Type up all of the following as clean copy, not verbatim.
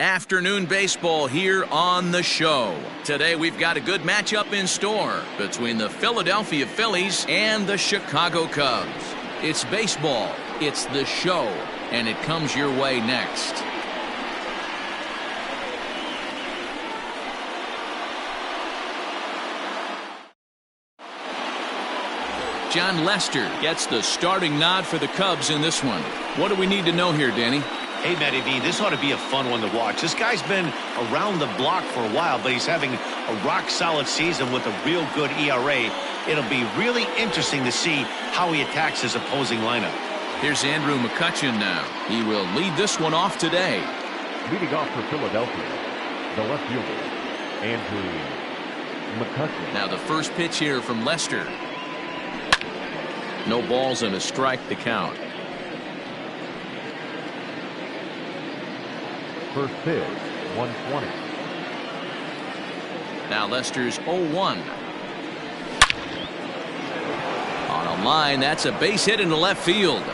Afternoon baseball here on the show. Today we've got a good matchup in store between the Philadelphia Phillies and the Chicago Cubs. It's baseball, it's the show, and it comes your way next. John Lester gets the starting nod for the Cubs in this one. What do we need to know here, Danny? Hey, Matty V, this ought to be a fun one to watch. This guy's been around the block for a while, but he's having a rock-solid season with a real good ERA. It'll be really interesting to see how he attacks his opposing lineup. Here's Andrew McCutchen now. He will lead this one off today. Leading off for Philadelphia, the left fielder, Andrew McCutchen. Now the first pitch here from Lester. No balls and a strike to count. First pitch, 120. Now Lester's 0-1. On a line, that's a base hit into left field.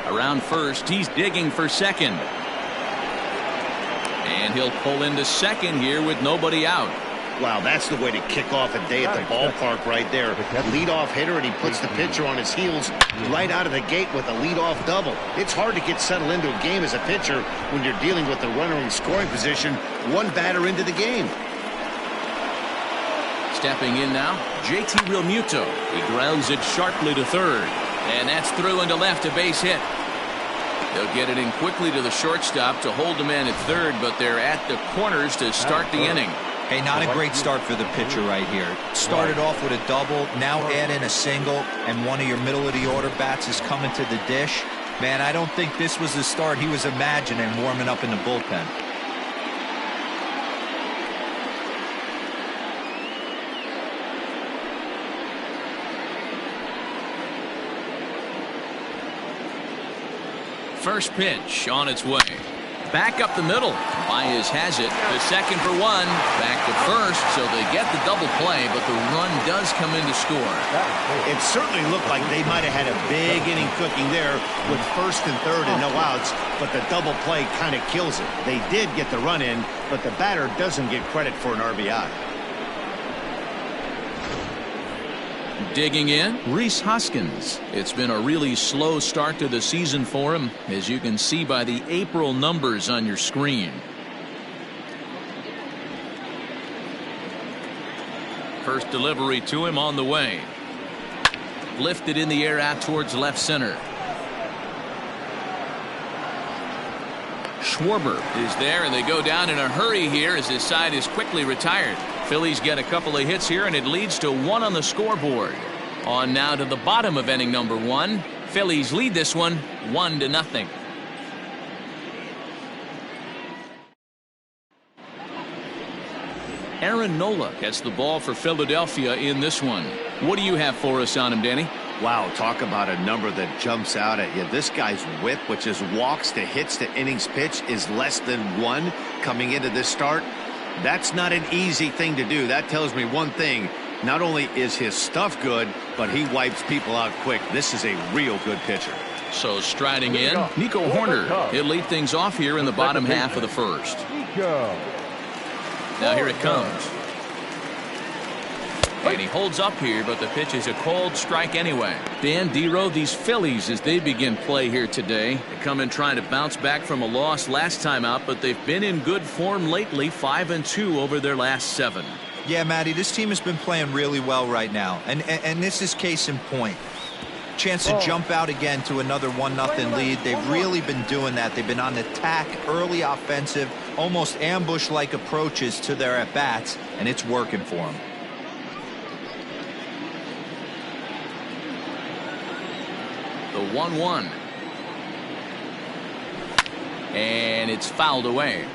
Around first, he's digging for second. And he'll pull into second here with nobody out. Wow, that's the way to kick off a day at the ballpark right there. Leadoff hitter, and he puts the pitcher on his heels right out of the gate with a leadoff double. It's hard to get settled into a game as a pitcher when you're dealing with the runner in scoring position one batter into the game. Stepping in now, JT Realmuto. He grounds it sharply to third. And that's through into left, a base hit. They'll get it in quickly to the shortstop to hold the man at third, but they're at the corners to start the inning. Hey, not a great start for the pitcher right here. Started off with a double, now add in a single, and one of your middle-of-the-order bats is coming to the dish. Man, I don't think this was the start he was imagining warming up in the bullpen. First pitch on its way. Back up the middle. Baez has it to second for one. Back to first, so they get the double play, but the run does come in to score. It certainly looked like they might have had a big inning cooking there with first and third and no outs, but the double play kind of kills it. They did get the run in, but the batter doesn't get credit for an RBI. Digging in, Rhys Hoskins. It's been a really slow start to the season for him, as you can see by the April numbers on your screen. First delivery to him on the way. Lifted in the air out towards left center. Schwarber is there, and they go down in a hurry here as his side is quickly retired. Phillies get a couple of hits here, and it leads to one on the scoreboard. On now to the bottom of inning number one. Phillies lead this one 1-0. Aaron Nola gets the ball for Philadelphia in this one. What do you have for us on him, Danny? Wow, talk about a number that jumps out at you. This guy's whip, which is walks to hits to innings pitch, is less than 1 coming into this start. That's not an easy thing to do. That tells me one thing. Not only is his stuff good, but he wipes people out quick. This is a real good pitcher. So striding in, Nico Hoerner. He'll lead things off here in the bottom half of the first. Now here it comes. And he holds up here, but the pitch is a cold strike anyway. Dan Dero, these Phillies, as they begin play here today, they come in trying to bounce back from a loss last time out, but they've been in good form lately, 5-2 over their last 7. Yeah, Matty, this team has been playing really well right now, and this is case in point. Chance to jump out again to another 1-0 lead. They've really been doing that. They've been on attack, early offensive, almost ambush-like approaches to their at-bats, and it's working for them. The 1-1. And it's fouled away.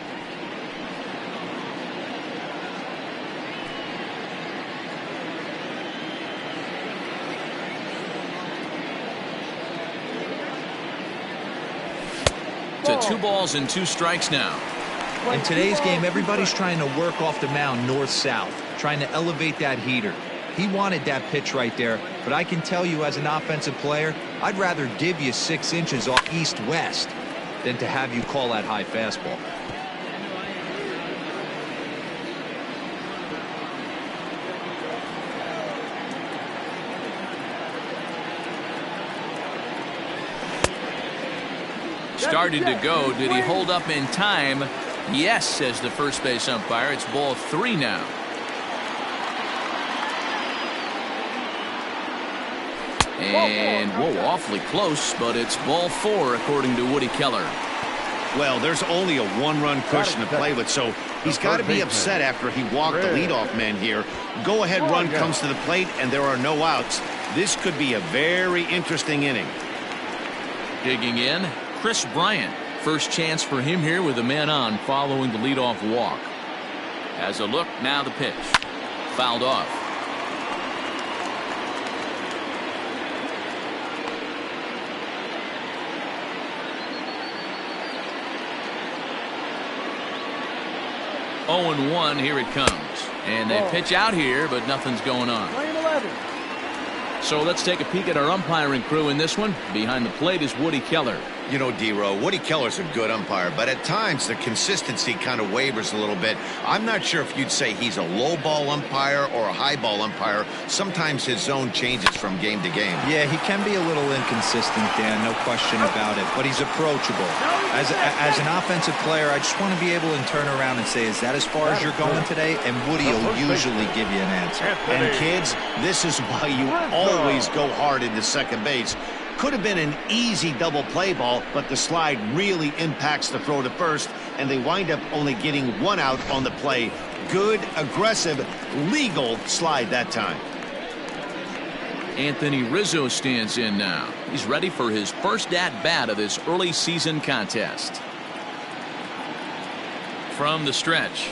To 2 balls and 2 strikes now. In today's game, everybody's trying to work off the mound north-south, trying to elevate that heater. He wanted that pitch right there, but I can tell you as an offensive player, I'd rather give you 6 inches off east-west than to have you call that high fastball. started to go. Did he hold up in time? Yes, says the first base umpire. It's ball 3 now. And, whoa, awfully close, but it's ball 4, according to Woody Keller. Well, there's only a 1-run cushion to play with, so he's got to be upset after he walked the leadoff man here. Go-ahead run comes to the plate, and there are no outs. This could be a very interesting inning. Digging in, Chris Bryant. First chance for him here with a man on following the leadoff walk. As a look, now the pitch. Fouled off. Oh, 0-1, here it comes. And they pitch out here, but nothing's going on. So let's take a peek at our umpiring crew in this one. Behind the plate is Woody Keller. You know, D-Row, Woody Keller's a good umpire, but at times the consistency kind of wavers a little bit. I'm not sure if you'd say he's a low ball umpire or a high ball umpire. Sometimes his zone changes from game to game. Yeah, he can be a little inconsistent, Dan, no question about it, but he's approachable. As an offensive player, I just want to be able to turn around and say, is that as far as you're going today? And Woody will usually give you an answer. And kids, this is why you always go hard into second base. Could have been an easy double play ball, but the slide really impacts the throw to first, and they wind up only getting 1 out on the play. Good, aggressive, legal slide that time. Anthony Rizzo stands in now. He's ready for his first at-bat of this early season contest. From the stretch.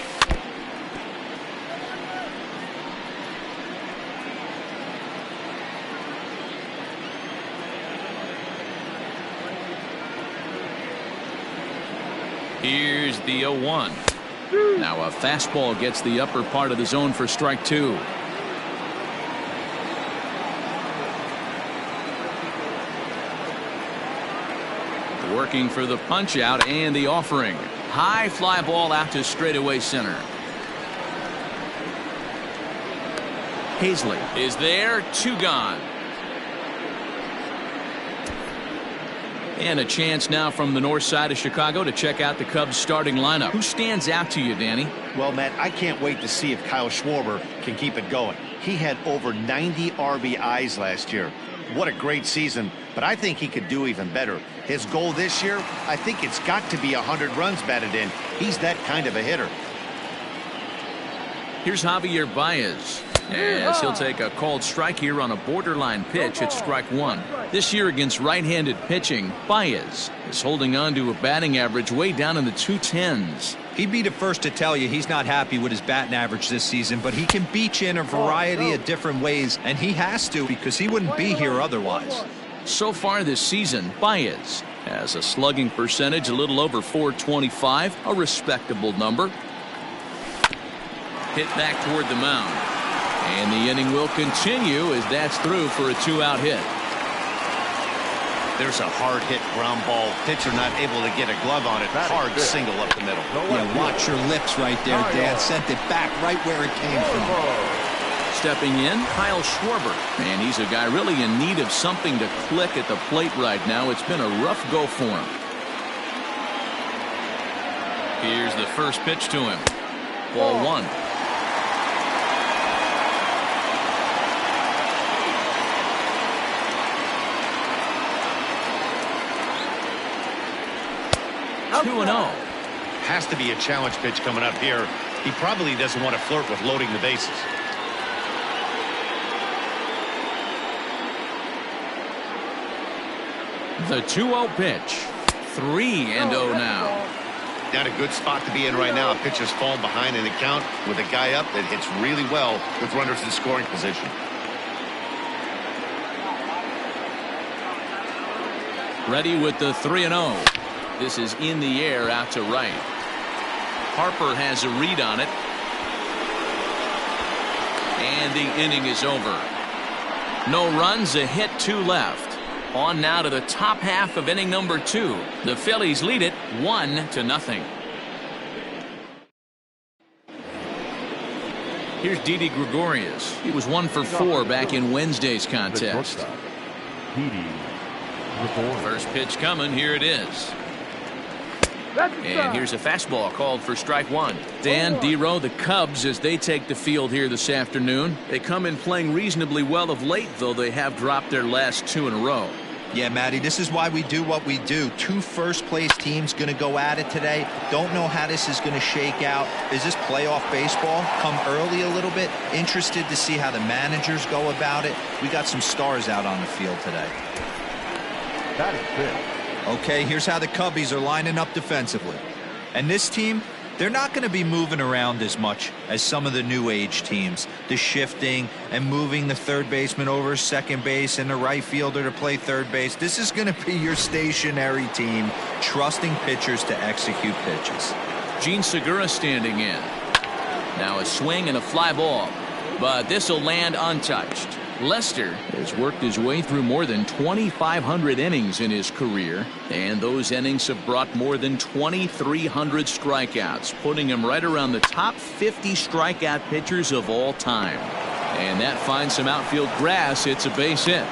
Here's the 0-1. Now a fastball gets the upper part of the zone for strike 2. Working for the punch out and the offering. High fly ball out to straightaway center. Hazley is there, 2 gone. And a chance now from the north side of Chicago to check out the Cubs starting lineup. Who stands out to you, Danny? Well, Matt, I can't wait to see if Kyle Schwarber can keep it going. He had over 90 RBIs last year. What a great season, but I think he could do even better. His goal this year, I think it's got to be 100 runs batted in. He's that kind of a hitter. Here's Javier Baez, as he'll take a called strike here on a borderline pitch at strike 1. This year against right-handed pitching, Baez is holding on to a batting average way down in the 210s. He'd be the first to tell you he's not happy with his batting average this season, but he can beat you in a variety of different ways, and he has to because he wouldn't be here otherwise. So far this season, Baez has a slugging percentage a little over .425, a respectable number. Hit back toward the mound. And the inning will continue as that's through for a 2-out hit. There's a hard hit ground ball. Pitcher not able to get a glove on it. Hard single up the middle. Yeah, watch your lips right there, Dan. Sent it back right where it came from. Stepping in, Kyle Schwarber. And he's a guy really in need of something to click at the plate right now. It's been a rough go for him. Here's the first pitch to him. Ball 1. Two and 0. Has to be a challenge pitch coming up here. He probably doesn't want to flirt with loading the bases. The 2-0 pitch. 3-0 now. Not a good spot to be in right now. A pitcher's fallen behind in the count with a guy up that hits really well with runners in scoring position. Ready with the 3-0. This is in the air out to right. Harper has a read on it. And the inning is over. No runs, a hit, 2 left. On now to the top half of inning number 2. The Phillies lead it 1-0. Here's Didi Gregorius. He was 1 for 4 back in Wednesday's contest. Didi Gregorius. First pitch coming. Here it is. And here's a fastball called for strike one. Dan, D-Row, the Cubs, as they take the field here this afternoon. They come in playing reasonably well of late, though they have dropped their last 2 in a row. Yeah, Matty, this is why we do what we do. 2 first-place teams going to go at it today. Don't know how this is going to shake out. Is this playoff baseball? Come early a little bit. Interested to see how the managers go about it. We got some stars out on the field today. That is it. Okay, here's how the Cubbies are lining up defensively. And this team, they're not going to be moving around as much as some of the new age teams. The shifting and moving the third baseman over second base and the right fielder to play third base. This is going to be your stationary team, trusting pitchers to execute pitches. Gene Segura standing in. Now a swing and a fly ball, but this will land untouched. Lester has worked his way through more than 2,500 innings in his career, and those innings have brought more than 2,300 strikeouts, putting him right around the top 50 strikeout pitchers of all time. And that finds some outfield grass. It's a base hit.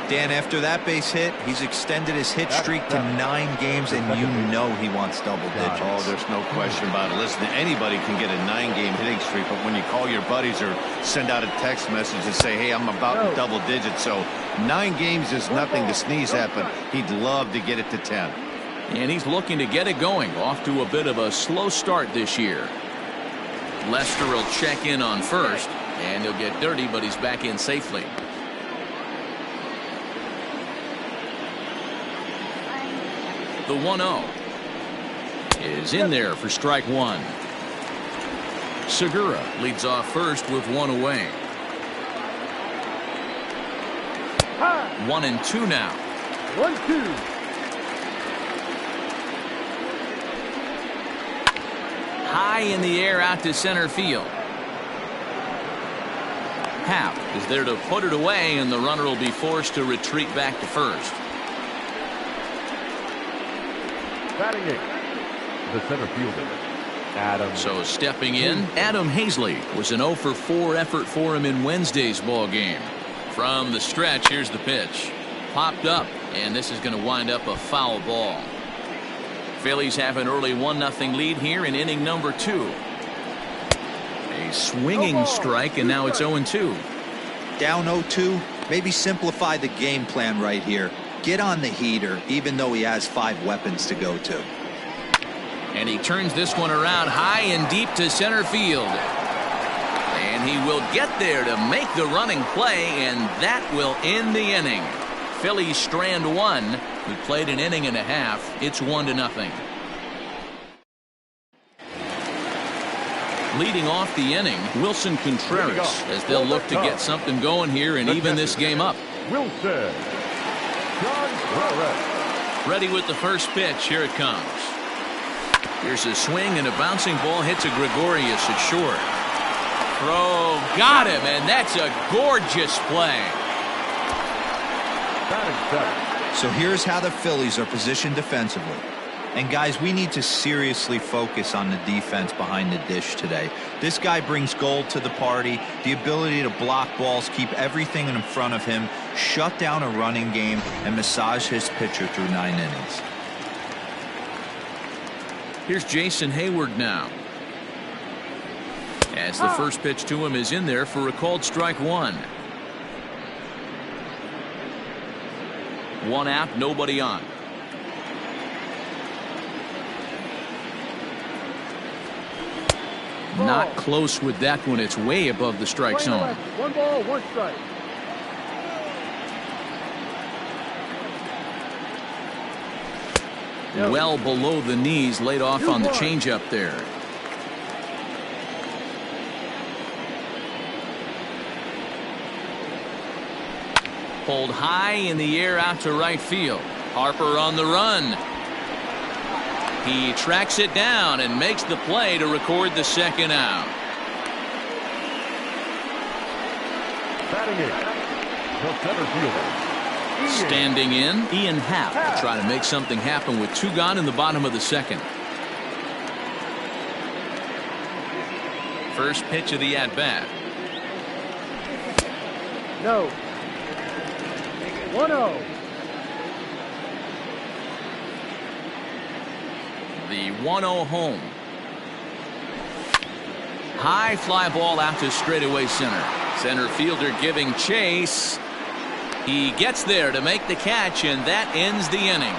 Dan, after that base hit, he's extended his hit streak to 9 games, and you know he wants double digits. Oh, there's no question about it. Listen, anybody can get a 9-game hitting streak, but when you call your buddies or send out a text message and say, hey, I'm about in double digits, so 9 games is nothing to sneeze at, but he'd love to get it to 10. And he's looking to get it going. Off to a bit of a slow start this year. Lester will check in on first, and he'll get dirty, but he's back in safely. The 1-0 is in there for strike one. Segura leads off first with 1 away. 1-2 now. 1-2. High in the air out to center field. Happ is there to put it away, and the runner will be forced to retreat back to first. Batting it, the center fielder, Adam. So stepping in, Adam Hazley was an 0 for 4 effort for him in Wednesday's ball game. From the stretch, here's the pitch. Popped up, and this is going to wind up a foul ball. Phillies have an early 1-0 lead here in inning number 2. A swinging strike, and now it's 0-2. Down 0-2, maybe simplify the game plan right here. Get on the heater, even though he has 5 weapons to go to. And he turns this one around high and deep to center field. And he will get there to make the running play, and that will end the inning. Phillies strand 1. We played an inning and a half. It's 1-0. Leading off the inning, Wilson Contreras, as they'll look to get something going here and even this game up. Wilson. Ready with the first pitch. Here it comes. Here's a swing, and a bouncing ball hits a Gregorius at short. Throw got him, and that's a gorgeous play. So here's how the Phillies are positioned defensively. And guys, we need to seriously focus on the defense behind the dish today. This guy brings gold to the party, the ability to block balls, keep everything in front of him, shut down a running game, and massage his pitcher through 9 innings. Here's Jason Hayward now. As the first pitch to him is in there for a called strike 1. 1 out, nobody on. Not close with that one. It's way above the strike zone. 1 ball, 1 strike. Well below the knees, laid off on the changeup there. Pulled high in the air out to right field. Harper on the run. He tracks it down and makes the play to record the second out. Batting it, the center fielder. Standing in, Ian Happ will try to make something happen with 2 gone in the bottom of the second. First pitch of the at-bat. 1-0 home. High fly ball out to straightaway center. Center fielder giving chase. He gets there to make the catch, and that ends the inning.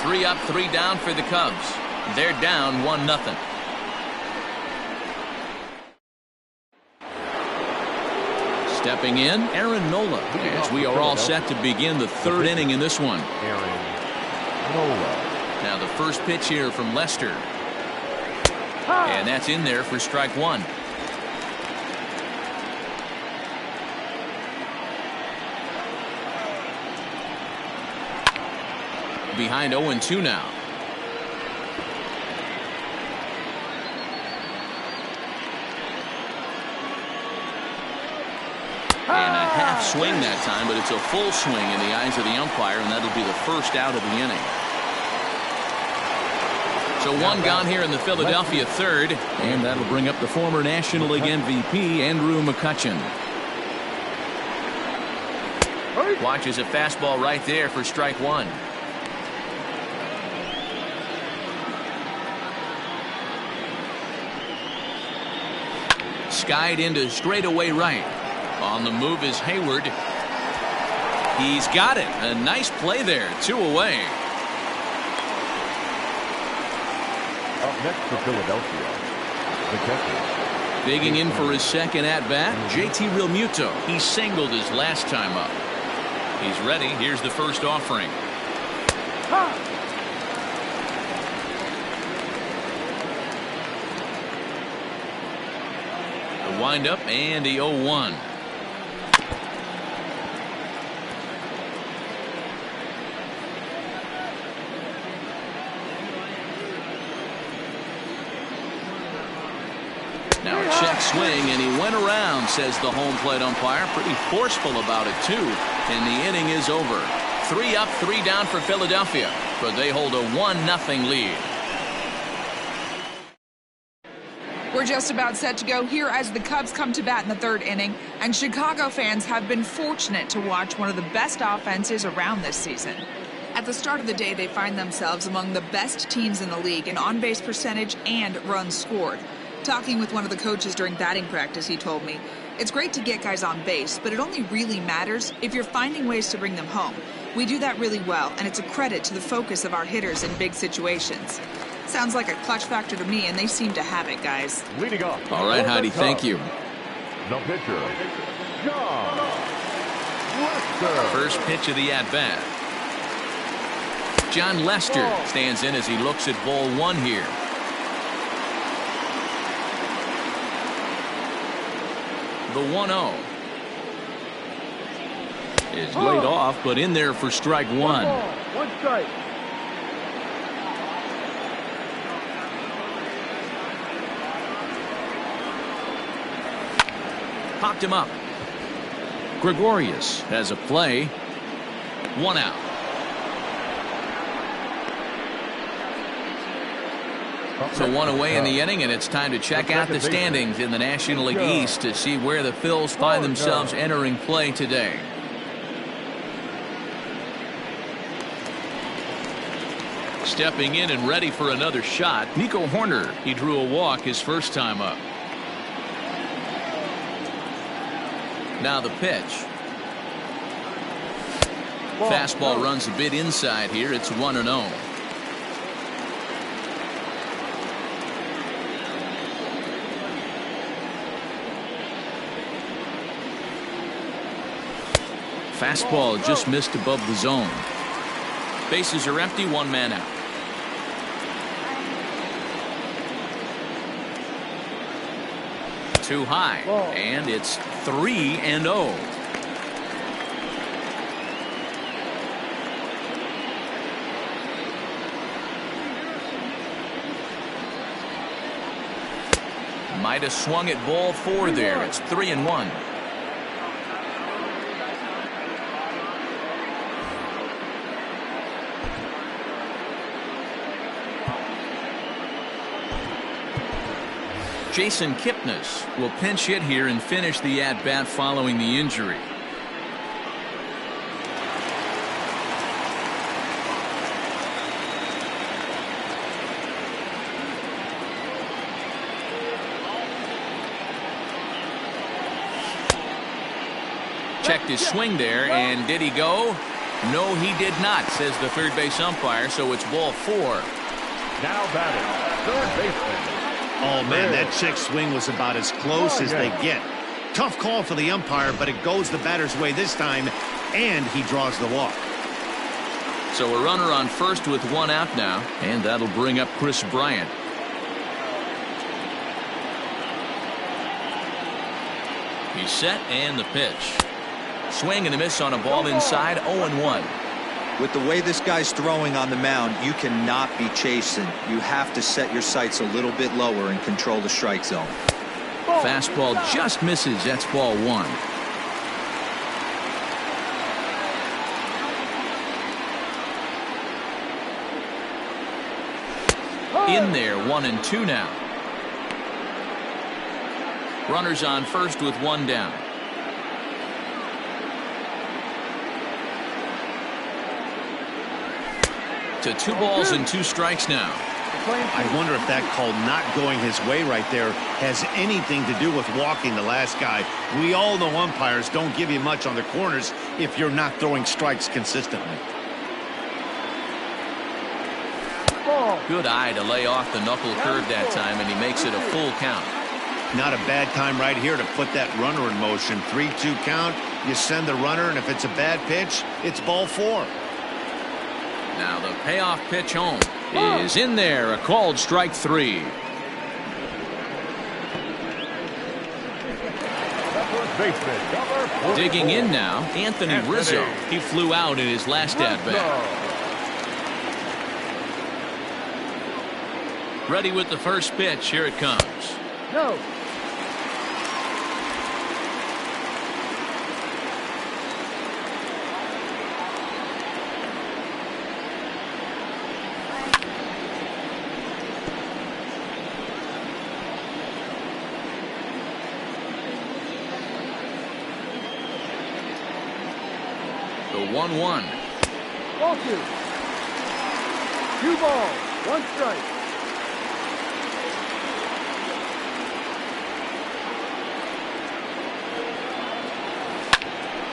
3 up, 3 down for the Cubs. They're down 1-0. Stepping in, Aaron Nola, as we are all set to begin the 3rd inning in this one. Aaron Nola. Now the first pitch here from Lester. And that's in there for strike 1. Behind 0-2 now. And a half swing that time, but it's a full swing in the eyes of the umpire, and that'll be the first out of the inning. So 1 gone here in the Philadelphia 3rd, and that'll bring up the former National League MVP, Andrew McCutchen. Watches a fastball right there for strike 1. Skied into straightaway right. On the move is Hayward. He's got it. A nice play there. 2 away. Up next for Philadelphia, the catcher. Digging in for his second at-bat, JT Realmuto. He singled his last time up. He's ready. Here's the first offering. The windup and the 0-1. Now a check swing, and he went around, says the home plate umpire. Pretty forceful about it, too. And the inning is over. 3 up, 3 down for Philadelphia, but they hold a 1-0 lead. We're just about set to go here as the Cubs come to bat in the 3rd inning, and Chicago fans have been fortunate to watch one of the best offenses around this season. At the start of the day, they find themselves among the best teams in the league in on-base percentage and runs scored. Talking with one of the coaches during batting practice, he told me, it's great to get guys on base, but it only really matters if you're finding ways to bring them home. We do that really well, and it's a credit to the focus of our hitters in big situations. Sounds like a clutch factor to me, and they seem to have it, guys. Leading off. All right, Heidi, thank you. The pitcher, John Lester. First pitch of the at-bat. John Lester stands in as he looks at ball 1 here. The 1-0 is laid off, but in there for strike 1. 1 strike. Popped him up. Gregorius has a play. 1 out. So 1 away in the inning, and it's time to check out the standings in the National League East to see where the Phils find themselves entering play today. Stepping in and ready for another shot, Nico Horner. He drew a walk his first time up. Now the pitch. Fastball runs a bit inside here. It's 1-0. Fastball just missed above the zone. Bases are empty, 1 man out. Too high, and it's 3-0. Might have swung at ball 4 there. It's 3-1. Jason Kipnis will pinch hit here and finish the at-bat following the injury. checked his swing there, and did he go? No, he did not, says the third base umpire, so it's ball 4. Now batting, third baseman. Oh, man, that check swing was about as close as they get. Tough call for the umpire, but it goes the batter's way this time, and he draws the walk. So a runner on first with 1 out now, and that'll bring up Chris Bryant. He's set, and the pitch. Swing and a miss on a ball inside, 0-1. With the way this guy's throwing on the mound, you cannot be chasing. You have to set your sights a little bit lower and control the strike zone. Fastball just misses. That's ball 1. In there, 1-2 now. Runners on first with 1 down. To 2 balls and 2 strikes now. I wonder if that call not going his way right there has anything to do with walking the last guy. We all know umpires don't give you much on the corners if you're not throwing strikes consistently. Good eye to lay off the knuckle curve that time, and he makes it a full count. Not a bad time right here to put that runner in motion. 3-2 count. You send the runner, and if it's a bad pitch, it's ball 4. Now the payoff pitch home is in there. A called strike 3. Digging in now, Anthony Rizzo. He flew out in his last at-bat. Ready with the first pitch. Here it comes. No. The 1-1. Ball 2. 2 balls, 1 strike.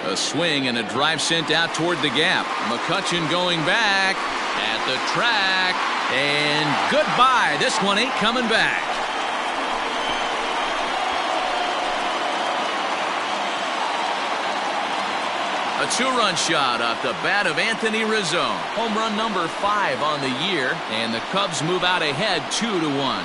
A swing and a drive sent out toward the gap. McCutchen going back at the track, and goodbye. This one ain't coming back. A 2-run shot off the bat of Anthony Rizzo. Home run number 5 on the year, and the Cubs move out ahead 2-1.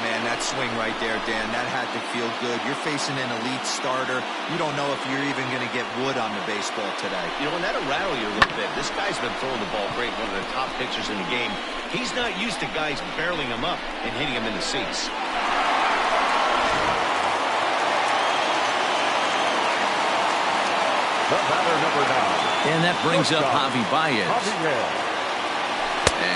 Man, that swing right there, Dan, that had to feel good. You're facing an elite starter. You don't know if you're even going to get wood on the baseball today. You know, and that'll rattle you a little bit. This guy's been throwing the ball great, one of the top pitchers in the game. He's not used to guys barreling him up and hitting him in the seats. The batter, number 9. And that brings up Javi Baez.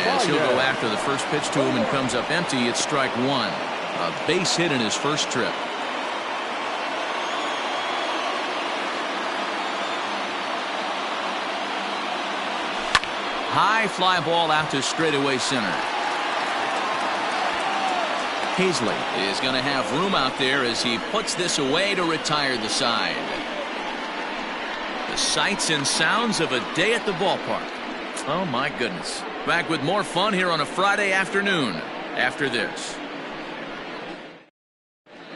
As he'll go after the first pitch to him and comes up empty, it's strike 1. A base hit in his first trip. High fly ball out to straightaway center. Hazley is going to have room out there as he puts this away to retire the side. The sights and sounds of a day at the ballpark. Oh, my goodness. Back with more fun here on a Friday afternoon after this.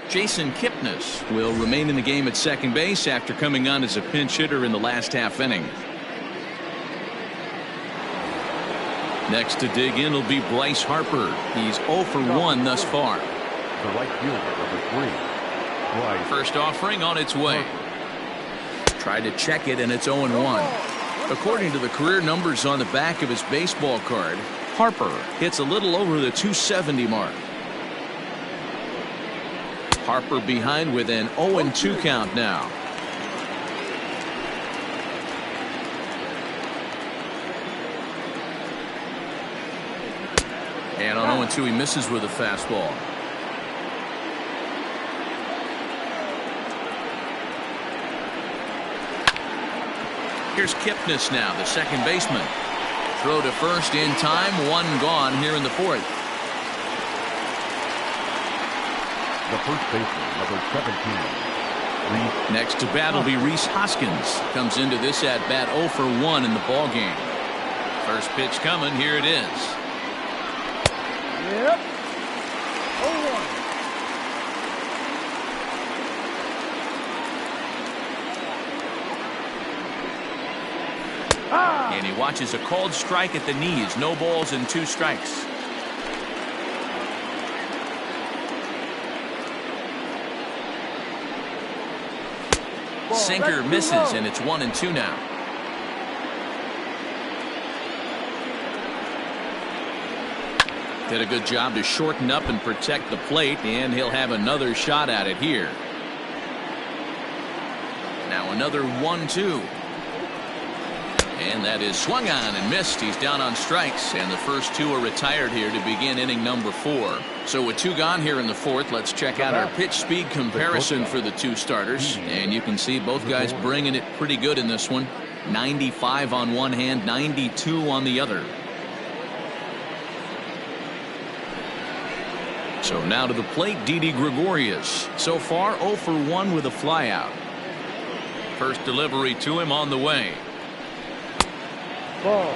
Jason Kipnis will remain in the game at second base after coming on as a pinch hitter in the last half inning. Next to dig in will be Bryce Harper. He's 0 for 1 thus far. The right fielder, number 3. Right. First offering on its way. Tried to check it, and it's 0-1. According to the career numbers on the back of his baseball card, Harper hits a little over the 270 mark. Harper behind with an 0-2 count now. And on 0-2 he misses with a fastball. Here's Kipnis now, the second baseman. Throw to first in time, 1 gone here in the 4th. The first baseman, number 17. Next to bat will be Rhys Hoskins. Comes into this at bat 0 for 1 in the ball game. First pitch coming. Here it is. Yep. 0-1. And he watches a called strike at the knees. No balls and 2 strikes. Sinker misses, and it's 1-2 now. Did a good job to shorten up and protect the plate, and he'll have another shot at it here. Now another 1-2. And that is swung on and missed. He's down on strikes, and the first 2 are retired here to begin inning number 4. So with 2 gone here in the 4th, let's check out our pitch speed comparison for the 2 starters. And you can see both guys bringing it pretty good in this one. 95 on one hand, 92 on the other. So now to the plate, Didi Gregorius. So far 0 for 1 with a flyout. First delivery to him on the way. Ball.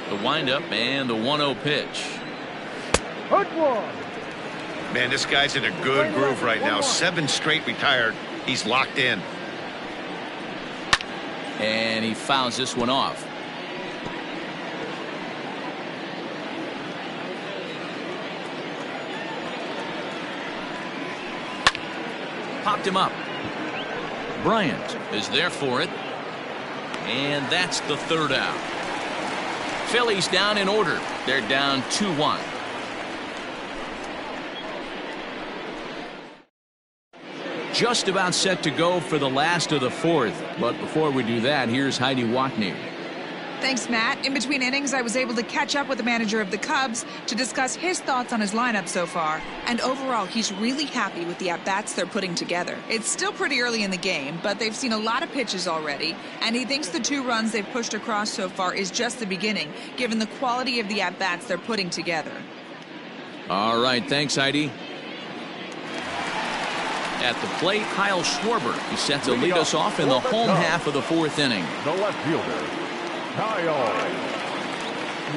The windup and the 1-0 pitch. Good one. Man, this guy's in a good groove right now. 7 straight retired. He's locked in. And he fouls this one off. Popped him up. Bryant is there for it. And that's the 3rd out. Phillies down in order. They're down 2-1. Just about set to go for the last of the 4th. But before we do that, here's Heidi Watney. Thanks, Matt. In between innings, I was able to catch up with the manager of the Cubs to discuss his thoughts on his lineup so far. And overall, he's really happy with the at-bats they're putting together. It's still pretty early in the game, but they've seen a lot of pitches already. And he thinks the 2 runs they've pushed across so far is just the beginning, given the quality of the at-bats they're putting together. All right, thanks, Heidi. At the plate, Kyle Schwarber. He sets to lead us off in the home half of the 4th inning. The left fielder, Kyle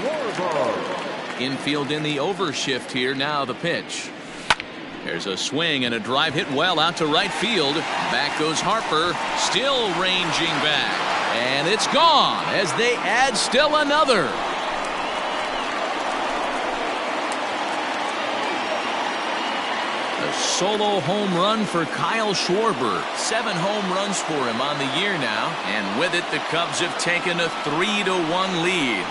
Schwarber. Infield in the overshift here. Now the pitch. There's a swing and a drive hit well out to right field. Back goes Harper, still ranging back. And it's gone as they add still another. A solo home run for Kyle Schwarber. 7 home runs for him on the year now. And with it, the Cubs have taken a 3-1 lead.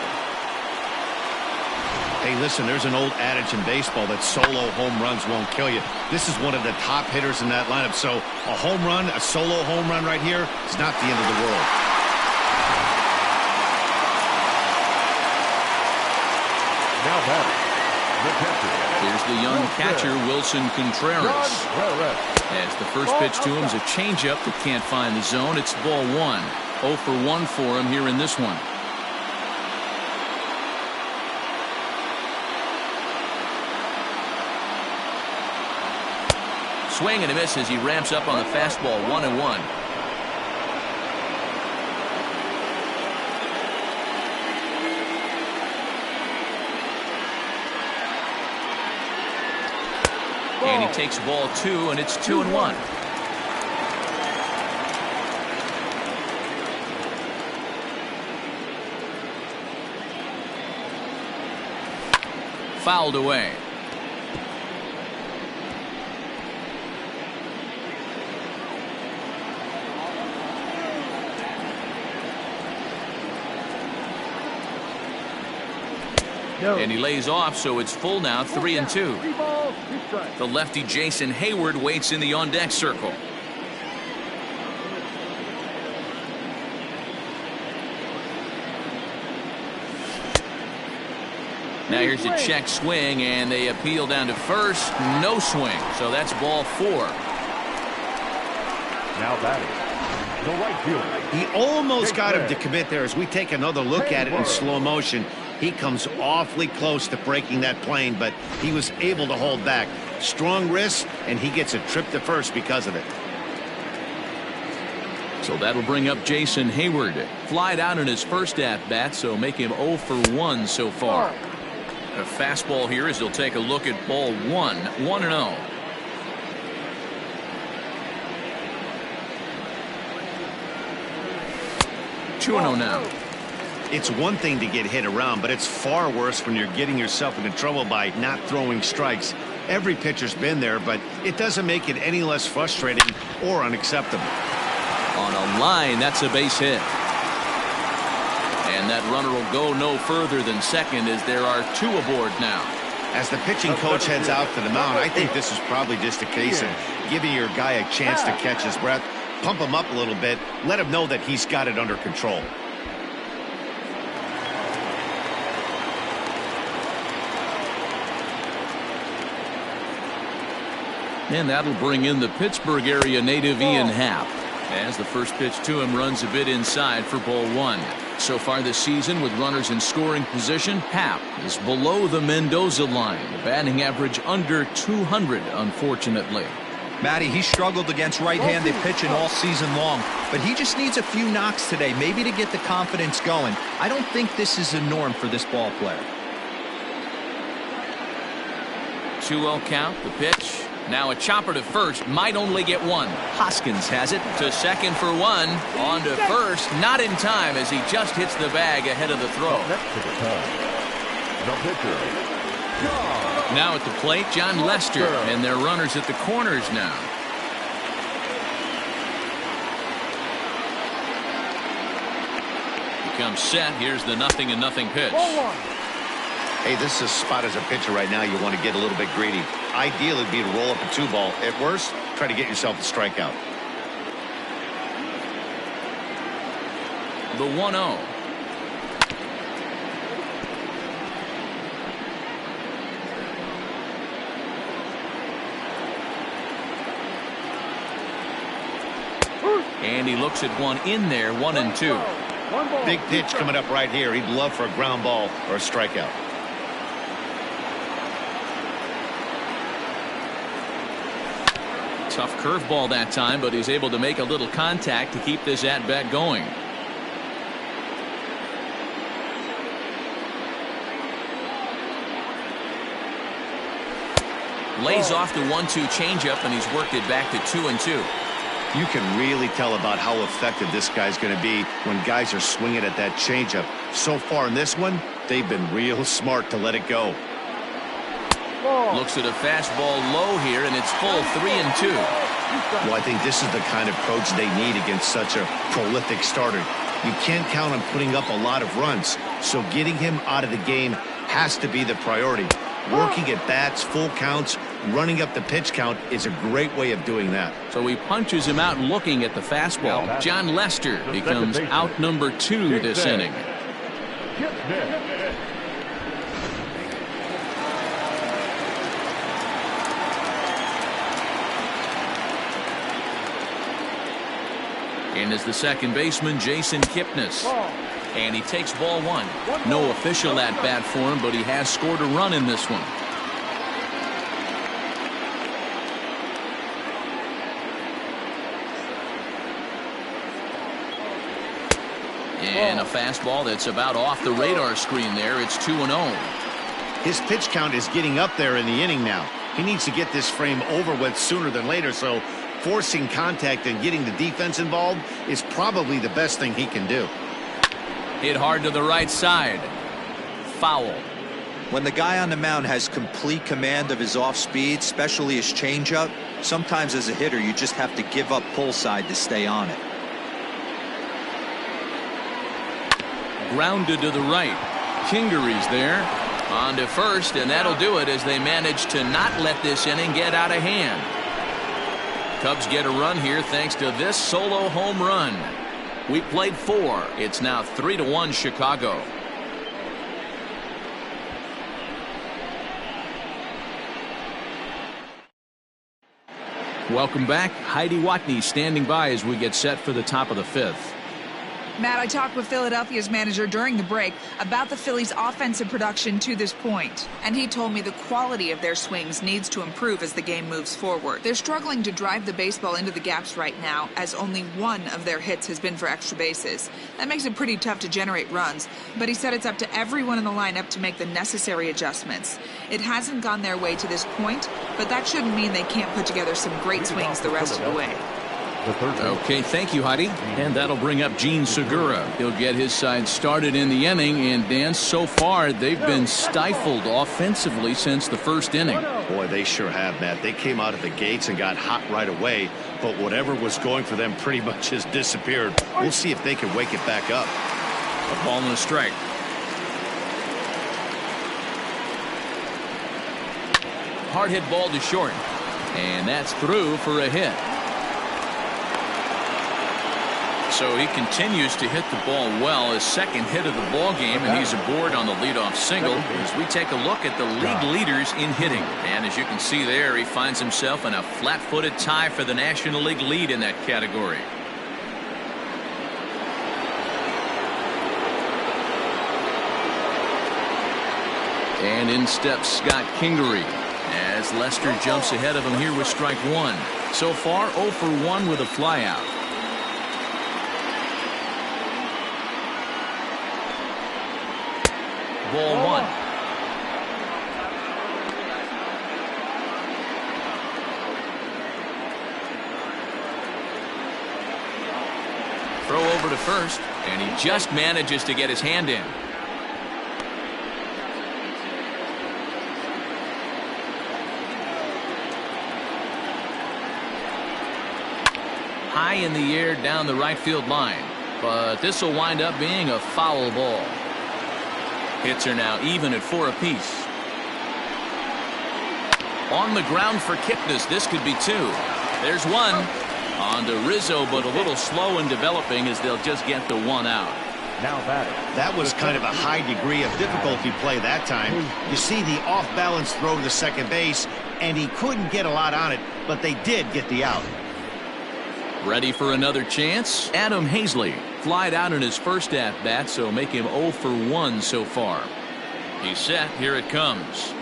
Hey, listen, there's an old adage in baseball that solo home runs won't kill you. This is one of the top hitters in that lineup. So a home run, a solo home run right here is not the end of the world. Now batting, the catcher. Here's the young catcher, Wilson Contreras. As the first pitch to him is a changeup that can't find the zone. It's ball 1. 0 for 1 for him here in this one. Swing and a miss as he ramps up on the fastball. 1-1. And he takes ball 2, and it's 2-1. Fouled away. And he lays off, so it's full now, 3-2. 3 balls, 2 strikes. The lefty Jason Hayward waits in the on-deck circle. Now here's a check swing, and they appeal down to first. No swing, so that's ball 4. Now batting, the right fielder. He almost got him to commit there as we take another look at it in slow motion. He comes awfully close to breaking that plane, but he was able to hold back. Strong wrist, and he gets a trip to first because of it. So that'll bring up Jason Hayward. Flied out in his first at-bat, so make him 0 for 1 so far. A fastball here as he'll take a look at ball 1, 1-0. Two and 0 now. It's one thing to get hit around, but it's far worse when you're getting yourself into trouble by not throwing strikes. Every pitcher's been there, but it doesn't make it any less frustrating or unacceptable. On a line, that's a base hit. And that runner will go no further than second as there are 2 aboard now. As the pitching coach heads out to the mound, I think this is probably just a case of giving your guy a chance to catch his breath, pump him up a little bit, let him know that he's got it under control. And that'll bring in the Pittsburgh area native Ian Happ. As the first pitch to him runs a bit inside for ball 1. So far this season with runners in scoring position, Happ is below the Mendoza line. The batting average under 200, unfortunately. Matty, he struggled against right-handed pitching all season long, but he just needs a few knocks today, maybe to get the confidence going. I don't think this is a norm for this ball player. 2-0 count, the pitch. Now a chopper to first, might only get 1. Hoskins has it to second for 1. On to first, not in time as he just hits the bag ahead of the throw. The pitcher, Now at the plate, John Lester, and their runners at the corners now. He comes set. Here's the 0-0 pitch. Hey, this is a spot as a pitcher right now you want to get a little bit greedy. Ideal would be to roll up a 2-ball. At worst, try to get yourself a strikeout. The 1-0. And he looks at one in there, 1-2. Big pitch coming up right here. He'd love for a ground ball or a strikeout. Tough curveball that time, but he's able to make a little contact to keep this at-bat going. Lays off the 1-2 changeup, and he's worked it back to 2-2. You can really tell about how effective this guy's going to be when guys are swinging at that changeup. So far in this one, they've been real smart to let it go. Looks at a fastball low here, and it's full 3-2. Well, I think this is the kind of approach they need against such a prolific starter. You can't count on putting up a lot of runs, so getting him out of the game has to be the priority. Working at bats, full counts, running up the pitch count is a great way of doing that. So he punches him out looking at the fastball. John Lester becomes out number 2 this inning. And is the second baseman, Jason Kipnis. And he takes ball 1. No official at-bat for him, but he has scored a run in this one. And a fastball that's about off the radar screen there. It's 2-0. His pitch count is getting up there in the inning now. He needs to get this frame over with sooner than later, so forcing contact and getting the defense involved is probably the best thing he can do. Hit hard to the right side. Foul. When the guy on the mound has complete command of his off speed, especially his changeup, sometimes as a hitter you just have to give up pull side to stay on it. Grounded to the right. Kingery's there. On to first, and that'll do it as they manage to not let this inning get out of hand. Cubs get a run here thanks to this solo home run. We played 4. It's now 3-1 Chicago. Welcome back. Heidi Watney standing by as we get set for the top of the 5th. Matt, I talked with Philadelphia's manager during the break about the Phillies' offensive production to this point, and he told me the quality of their swings needs to improve as the game moves forward. They're struggling to drive the baseball into the gaps right now, as only one of their hits has been for extra bases. That makes it pretty tough to generate runs, but he said it's up to everyone in the lineup to make the necessary adjustments. It hasn't gone their way to this point, but that shouldn't mean they can't put together some great swings the rest of the way. Okay, thank you, Heidi. And that'll bring up Gene Segura. He'll get his side started in the inning. And, Dan, so far they've been stifled offensively since the first inning. Boy, they sure have, Matt. They came out of the gates and got hot right away. But whatever was going for them pretty much has disappeared. We'll see if they can wake it back up. A ball and a strike. Hard hit ball to short. And that's through for a hit. So he continues to hit the ball well, his second hit of the ball game, and he's aboard on the leadoff single as we take a look at the league leaders in hitting. And as you can see there, he finds himself in a flat-footed tie for the National League lead in that category. And in steps Scott Kingery as Lester jumps ahead of him here with strike one. So far 0 for 1 with a flyout. Ball one. Throw over to first, and he just manages to get his hand in. High in the air down the right field line, but this will wind up being a foul ball. Hits are now even at 4 apiece. On the ground for Kipnis. This could be 2. There's one. On to Rizzo, but a little slow in developing as they'll just get the one out. Now batting. That was kind of a high degree of difficulty play that time. You see the off-balance throw to second base, and he couldn't get a lot on it, but they did get the out. Ready for another chance? Adam Hazley flied out in his first at-bat, so make him 0 for 1 so far. He's set. Here it comes.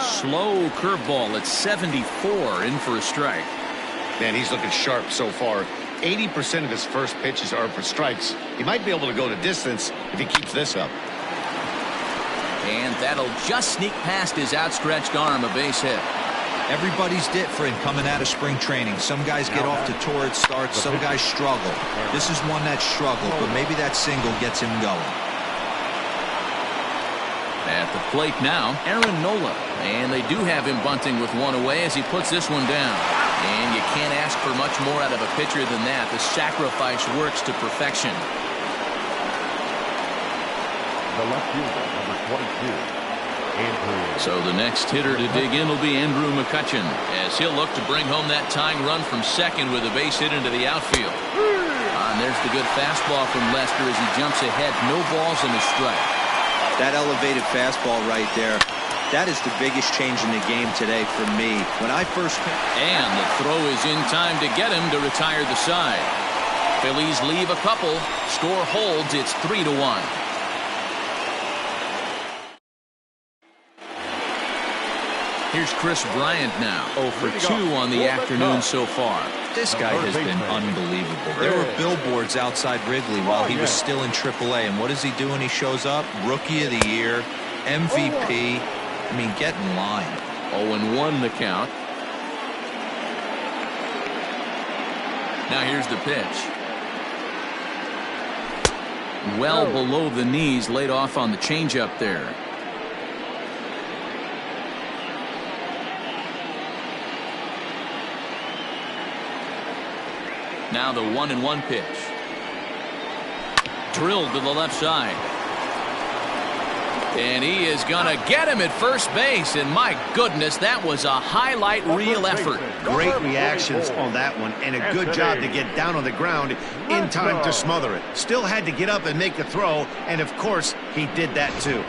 Slow curveball at 74, in for a strike. Man, he's looking sharp so far. 80% of his first pitches are for strikes. He might be able to go to distance if he keeps this up. And that'll just sneak past his outstretched arm, a base hit. Everybody's different coming out of spring training. Some guys get off to torrid starts. Some guys struggle. This is one that struggled, but maybe that single gets him going. At the plate now, Aaron Nola. And they do have him bunting with one away as he puts this one down. And you can't ask for much more out of a pitcher than that. The sacrifice works to perfection. The left fielder, number 22. So the next hitter to dig in will be Andrew McCutchen, as he'll look to bring home that tying run from second with a base hit into the outfield. And there's the good fastball from Lester as he jumps ahead. No balls and a strike. That elevated fastball right there, that is the biggest change in the game today for me. When I first... And the throw is in time to get him to retire the side. Phillies leave a couple. Score holds. It's 3-1. Here's Chris Bryant now. 0 for 2 on the afternoon so far. This guy has been unbelievable. There were billboards outside Wrigley while he was still in AAA. And what does he do when he shows up? Rookie of the Year, MVP. I mean, get in line. 0-1 the count. Now here's the pitch. Well below the knees, laid off on the changeup there. Now the 1-1 pitch. Drilled to the left side. And he is going to get him at first base. And my goodness, that was a highlight reel effort. Great reactions on that one, and a good job to get down on the ground in time to smother it. Still had to get up and make the throw, and of course, he did that too.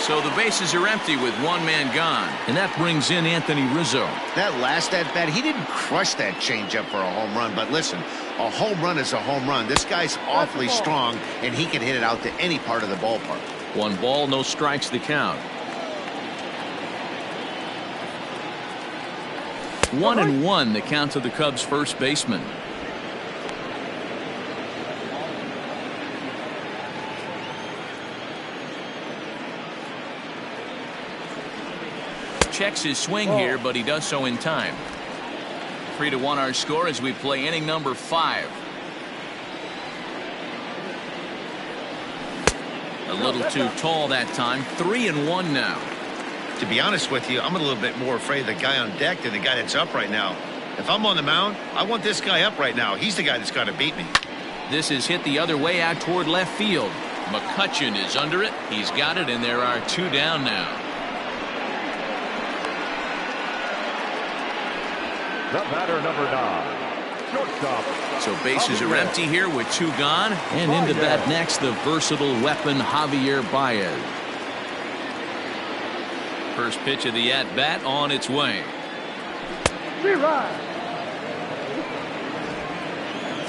So the bases are empty with one man gone. And that brings in Anthony Rizzo. That last at-bat, he didn't crush that changeup for a home run. But listen, a home run is a home run. This guy's awfully strong, and he can hit it out to any part of the ballpark. 1 ball, no strikes the count. 1-1 the count to the Cubs first baseman. Checks his swing here, but he does so in time. 3-1 our score as we play inning number 5. A little too tall that time. 3-1 now. To be honest with you, I'm a little bit more afraid of the guy on deck than the guy that's up right now. If I'm on the mound, I want this guy up right now. He's the guy that's got to beat me. This is hit the other way out toward left field. McCutchen is under it. He's got it, and there are 2 down now. The batter, number 9, shortstop. So bases are empty here with 2 gone. And into bat next, the versatile weapon, Javier Baez. First pitch of the at-bat on its way. 3 runs.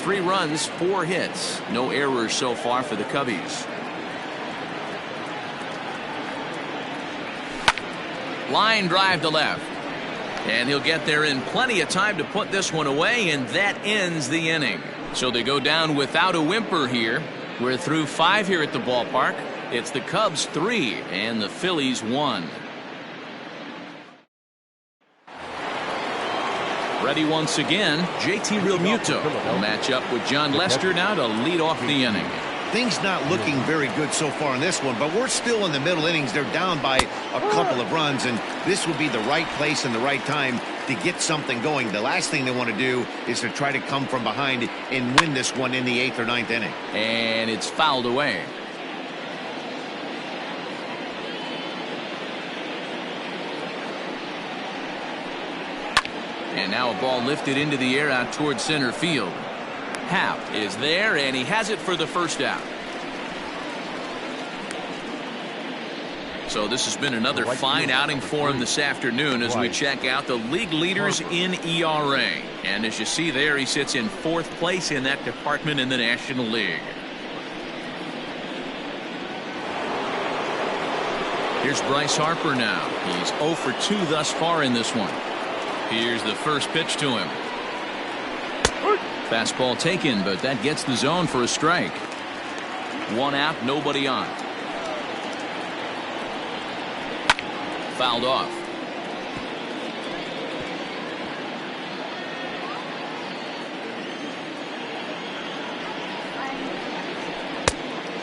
3 runs, 4 hits. No errors so far for the Cubbies. Line drive to left. And he'll get there in plenty of time to put this one away, and that ends the inning. So they go down without a whimper here. We're through 5 here at the ballpark. It's the Cubs 3 and the Phillies 1. Ready once again, JT Realmuto will match up with John Lester now to lead off the inning. Things not looking very good so far in this one, but we're still in the middle innings. They're down by a couple of runs, and this would be the right place and the right time to get something going. The last thing they want to do is to try to come from behind and win this one in the 8th or 9th inning. And it's fouled away. And now a ball lifted into the air out toward center field. Happ is there, and he has it for the first out. So this has been another fine outing for him this afternoon as we check out the league leaders in ERA. And as you see there, he sits in 4th place in that department in the National League. Here's Bryce Harper now. He's 0 for 2 thus far in this one. Here's the first pitch to him. Fastball taken, but that gets the zone for a strike. 1 out, nobody on. Fouled off.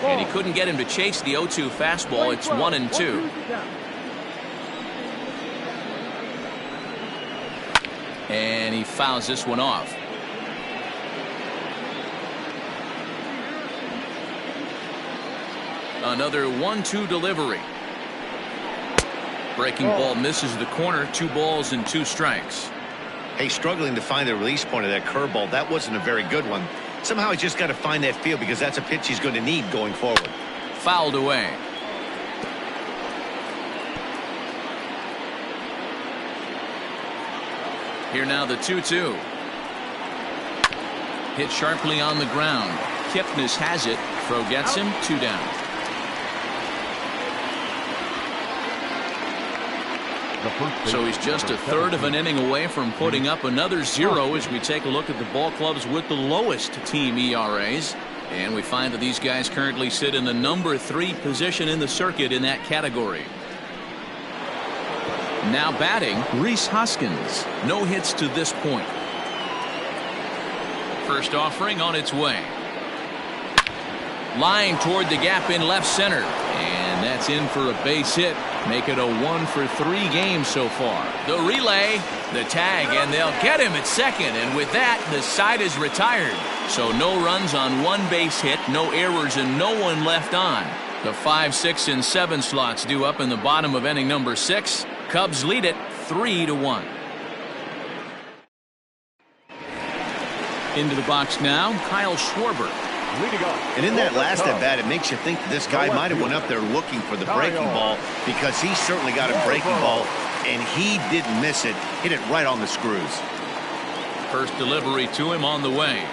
And he couldn't get him to chase the 0-2 fastball. It's 1-2. And he fouls this one off. Another 1-2 delivery. Breaking ball misses the corner. 2 balls and 2 strikes. Hey, struggling to find the release point of that curveball. That wasn't a very good one. Somehow he's just got to find that feel because that's a pitch he's going to need going forward. Fouled away. Here now the 2-2. Hit sharply on the ground. Kipnis has it. Throw gets him. 2 down. So he's just a third of an inning away from putting up another 0 as we take a look at the ball clubs with the lowest team ERAs. And we find that these guys currently sit in the number 3 position in the circuit in that category. Now batting, Rhys Hoskins. No hits to this point. First offering on its way. Line toward the gap in left center. And that's in for a base hit. Make it a 1 for 3 games so far. The relay, the tag, and they'll get him at second. And with that, the side is retired. So no runs on 1 base hit, no errors, and no one left on. The 5, 6, and 7 slots due up in the bottom of inning number 6. Cubs lead it 3-1. Into the box now, Kyle Schwarber. leading off. And in that last at bat, it makes you think this guy might have went up there looking for the breaking ball, because he certainly got a breaking ball, and he didn't miss it. Hit it right on the screws. First delivery to him on the way.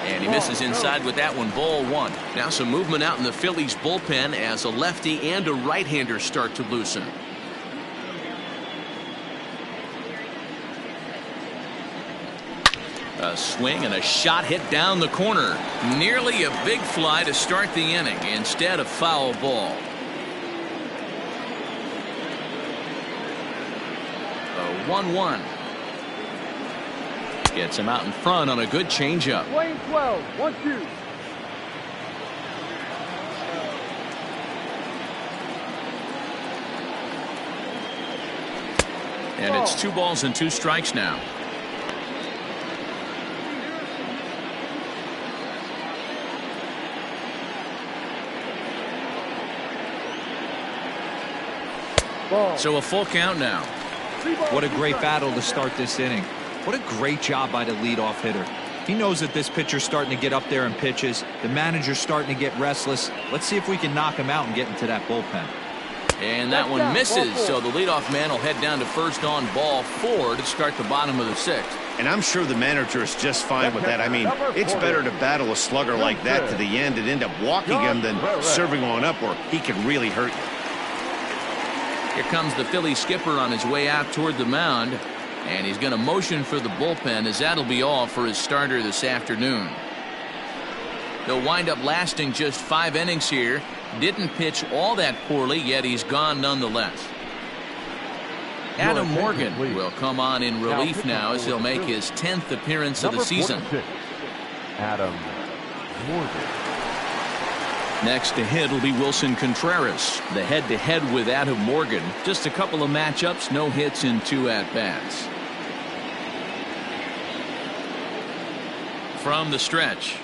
And he misses inside with that one. Ball one. Now some movement out in the Phillies bullpen as a lefty and a right-hander start to loosen. A swing and a shot hit down the corner. Nearly a big fly to start the inning. Instead, a foul ball. A 1-1. Gets him out in front on a good changeup. Playing 12, 1-2. And it's 2 balls and 2 strikes now. So a full count now. What a great battle to start this inning. What a great job by the leadoff hitter. He knows that this pitcher's starting to get up there in pitches. The manager's starting to get restless. Let's see if we can knock him out and get into that bullpen. And that one misses, so the leadoff man will head down to first on ball 4 to start the bottom of the 6th. And I'm sure the manager is just fine with that. I mean, it's better to battle a slugger like that to the end and end up walking him than serving on up, or he could really hurt you. Here comes the Philly skipper on his way out toward the mound, and he's going to motion for the bullpen, as that'll be all for his starter this afternoon. They'll wind up lasting just 5 innings here. Didn't pitch all that poorly, yet he's gone nonetheless. Adam Morgan will come on in relief now as he'll make his 10th appearance of the season. Adam Morgan. Next to hit will be Wilson Contreras. The head-to-head with Adam Morgan. Just a couple of matchups, no hits in 2 at-bats. From the stretch.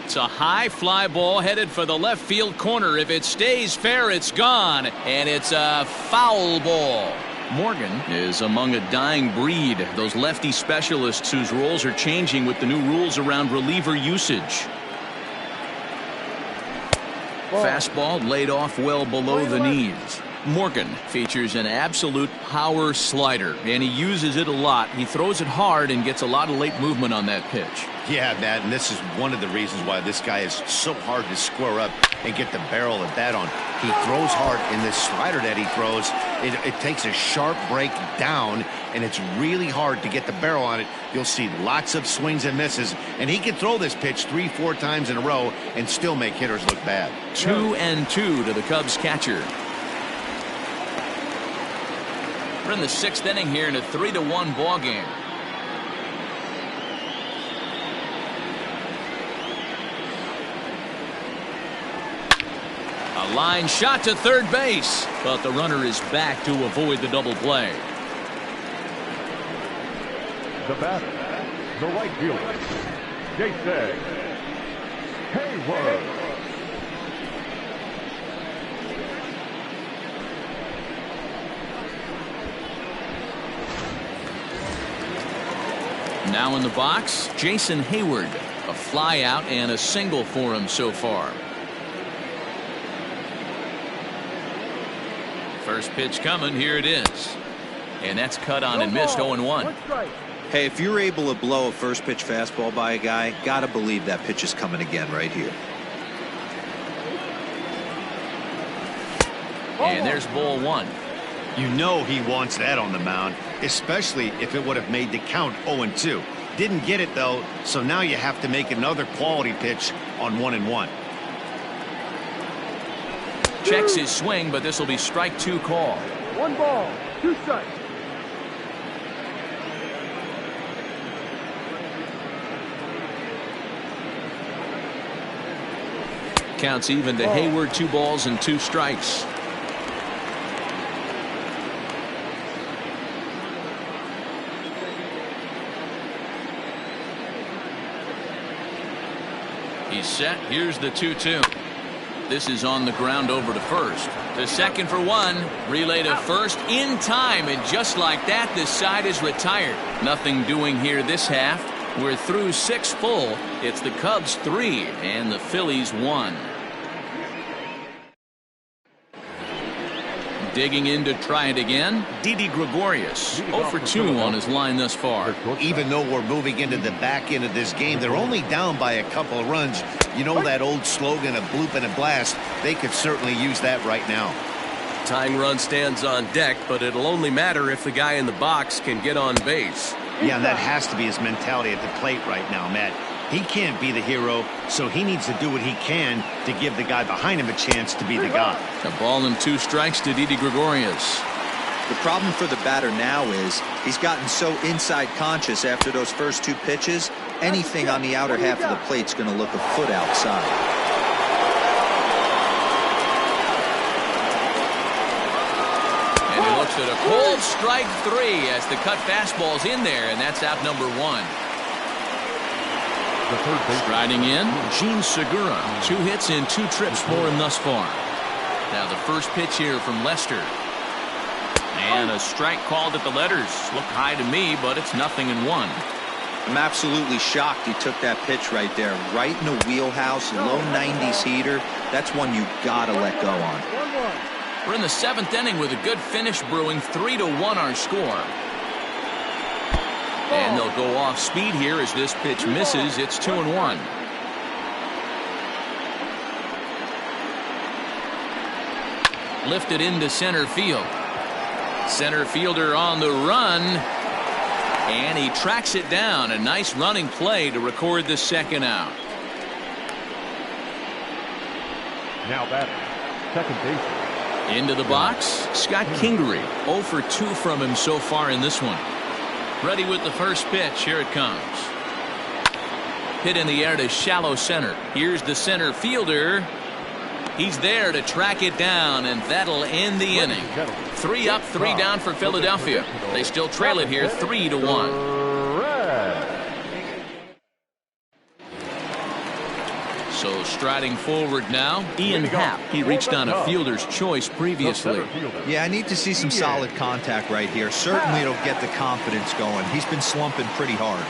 It's a high fly ball headed for the left field corner. If it stays fair, it's gone. And it's a foul ball. Morgan is among a dying breed. Those lefty specialists whose roles are changing with the new rules around reliever usage. Fastball laid off well below the knees. Morgan features an absolute power slider, and he uses it a lot. He throws it hard and gets a lot of late movement on that pitch. Yeah, Matt, and this is one of the reasons why this guy is so hard to square up and get the barrel of that on. He throws hard, and this slider that he throws, it takes a sharp break down, and it's really hard to get the barrel on it. You'll see lots of swings and misses, and he can throw this pitch 3-4 times in a row and still make hitters look bad. 2-2 to the Cubs catcher. We're in the 6th inning here in a 3-1 ball game. A line shot to third base, but the runner is back to avoid the double play. The batter, the right fielder, Jason Hayward. Now in the box, Jason Hayward. A fly out and a single for him so far. First pitch coming, here it is. And that's cut on and missed. 0-1. Hey, if you're able to blow a first pitch fastball by a guy, gotta believe that pitch is coming again right here. And there's ball 1. You know he wants that on the mound, especially if it would have made the count 0-2. Didn't get it, though, so now you have to make another quality pitch on 1-1. Checks his swing, but this will be strike 2 call. 1 ball, 2 strikes. Counts even to Hayward. 2 balls and 2 strikes. He's set. Here's the 2-2. This is on the ground over to first. To second for 1. Relay to first in time. And just like that, this side is retired. Nothing doing here this half. We're through 6 full. It's the Cubs 3 and the Phillies 1. Digging in to try it again, Didi Gregorius, 0 for 2 on his line thus far. Even though we're moving into the back end of this game, they're only down by a couple of runs. You know that old slogan of bloop and a blast? They could certainly use that right now. Tying run stands on deck, but it'll only matter if the guy in the box can get on base. Yeah, and that has to be his mentality at the plate right now, Matt. He can't be the hero, so he needs to do what he can to give the guy behind him a chance to be the guy. A ball and 2 strikes to Didi Gregorius. The problem for the batter now is he's gotten so inside conscious after those first 2 pitches. Anything on the outer half of the plate's going to look a foot outside. And he looks at a cold strike 3 as the cut fastball's in there, and that's out number 1. Riding in, Gene Segura. 2 hits and 2 trips for him thus far. Now the first pitch here from Lester. And a strike called at the letters. Looked high to me, but it's 0-1. I'm absolutely shocked he took that pitch right there. Right in the wheelhouse, low 90s heater. That's one you gotta let go on. We're in the 7th inning with a good finish brewing. 3-1 our score. And they'll go off speed here as this pitch misses. It's 2-1. Lifted into center field. Center fielder on the run. And he tracks it down. A nice running play to record the 2nd out. Now batting, second baseman. Into the box, Scott Kingery. 0 for 2 from him so far in this one. Ready with the first pitch. Here it comes. Hit in the air to shallow center. Here's the center fielder. He's there to track it down, and that'll end the inning. 3 up, 3 down for Philadelphia. They still trail it here 3-1. So striding forward now, Rican Havok. He reached on a fielder's choice previously. Yeah, I need to see some solid contact right here. Certainly it'll get the confidence going. He's been slumping pretty hard.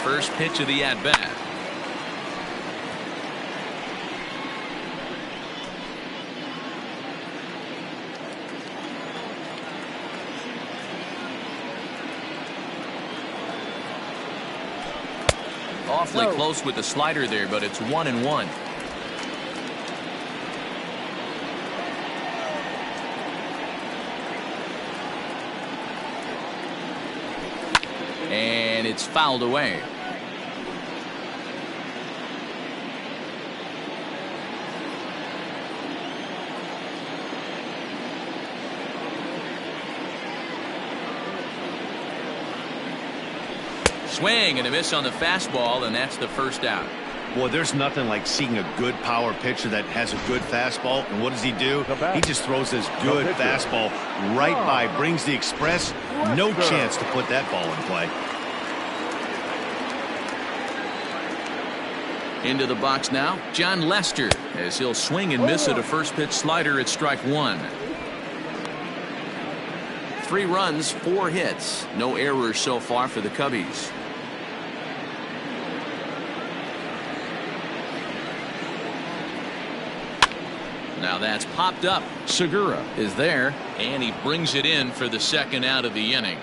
First pitch of the at-bat. Awfully close with the slider there, but it's 1-1. And it's fouled away. Swing and a miss on the fastball, and that's the first out. Boy, there's nothing like seeing a good power pitcher that has a good fastball. And what does he do? He just throws this good fastball right by, brings the express. No chance to put that ball in play. Into the box now, John Lester, as he'll swing and miss at a first pitch slider at strike 1. 3 runs, 4 hits. No errors so far for the Cubbies. Now that's popped up. Segura is there, and he brings it in for the 2nd out of the inning.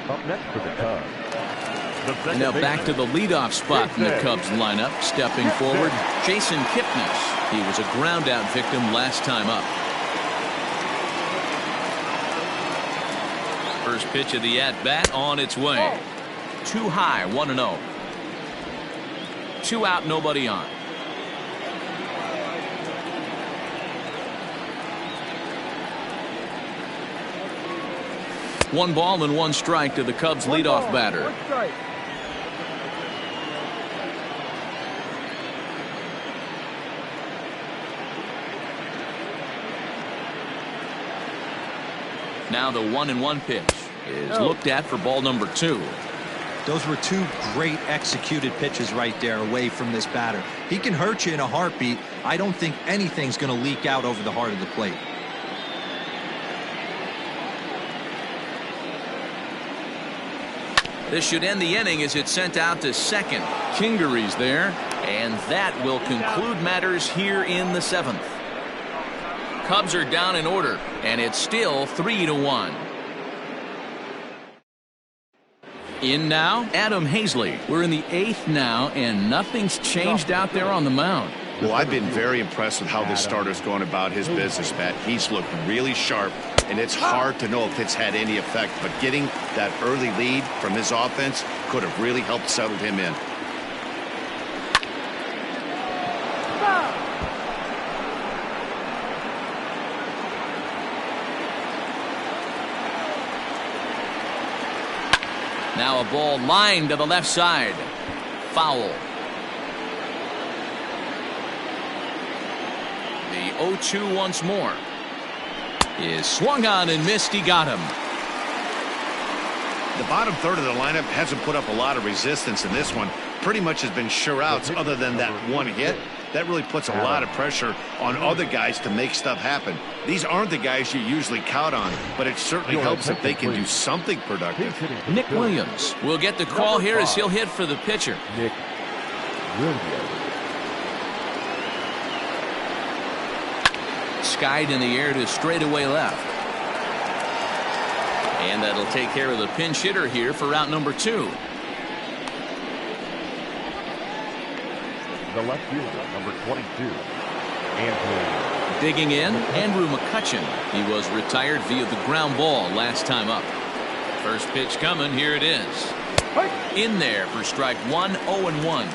Up next for the Cubs. And now back to the leadoff spot in the Cubs lineup. Stepping forward, Jason Kipnis. He was a ground out victim last time up. First pitch of the at-bat on its way. Too high, 1-0. 2 out, nobody on. One ball and 1 strike to the Cubs leadoff batter. Now the 1-1 pitch is looked at for ball number 2. Those were 2 great executed pitches right there away from this batter. He can hurt you in a heartbeat. I don't think anything's going to leak out over the heart of the plate. This should end the inning as it's sent out to second. Kingery's there, and that will conclude matters here in the 7th. Cubs are down in order, and it's still 3-1. In now, Adam Hazley. We're in the 8th now, and nothing's changed out there on the mound. Well, I've been very impressed with how this starter's going about his business, Matt. He's looked really sharp, and it's hard to know if it's had any effect, but getting that early lead from his offense could have really helped settle him in. Now a ball lined to the left side. Foul. The 0-2 once more. Is swung on and missed. He got him. The bottom third of the lineup hasn't put up a lot of resistance in this one. Pretty much has been sure outs other than that one hit. That really puts a lot of pressure on other guys to make stuff happen. These aren't the guys you usually count on, but it certainly helps if they can do something productive. Nick Williams will get the call here as he'll hit for the pitcher. Nick Williams. Skied in the air to straightaway left. And that'll take care of the pinch hitter here for route number 2. The left fielder, number 22, Andrew. Digging in, Andrew McCutcheon. He was retired via the ground ball last time up. First pitch coming. Here it is. In there for strike 1, 0-1.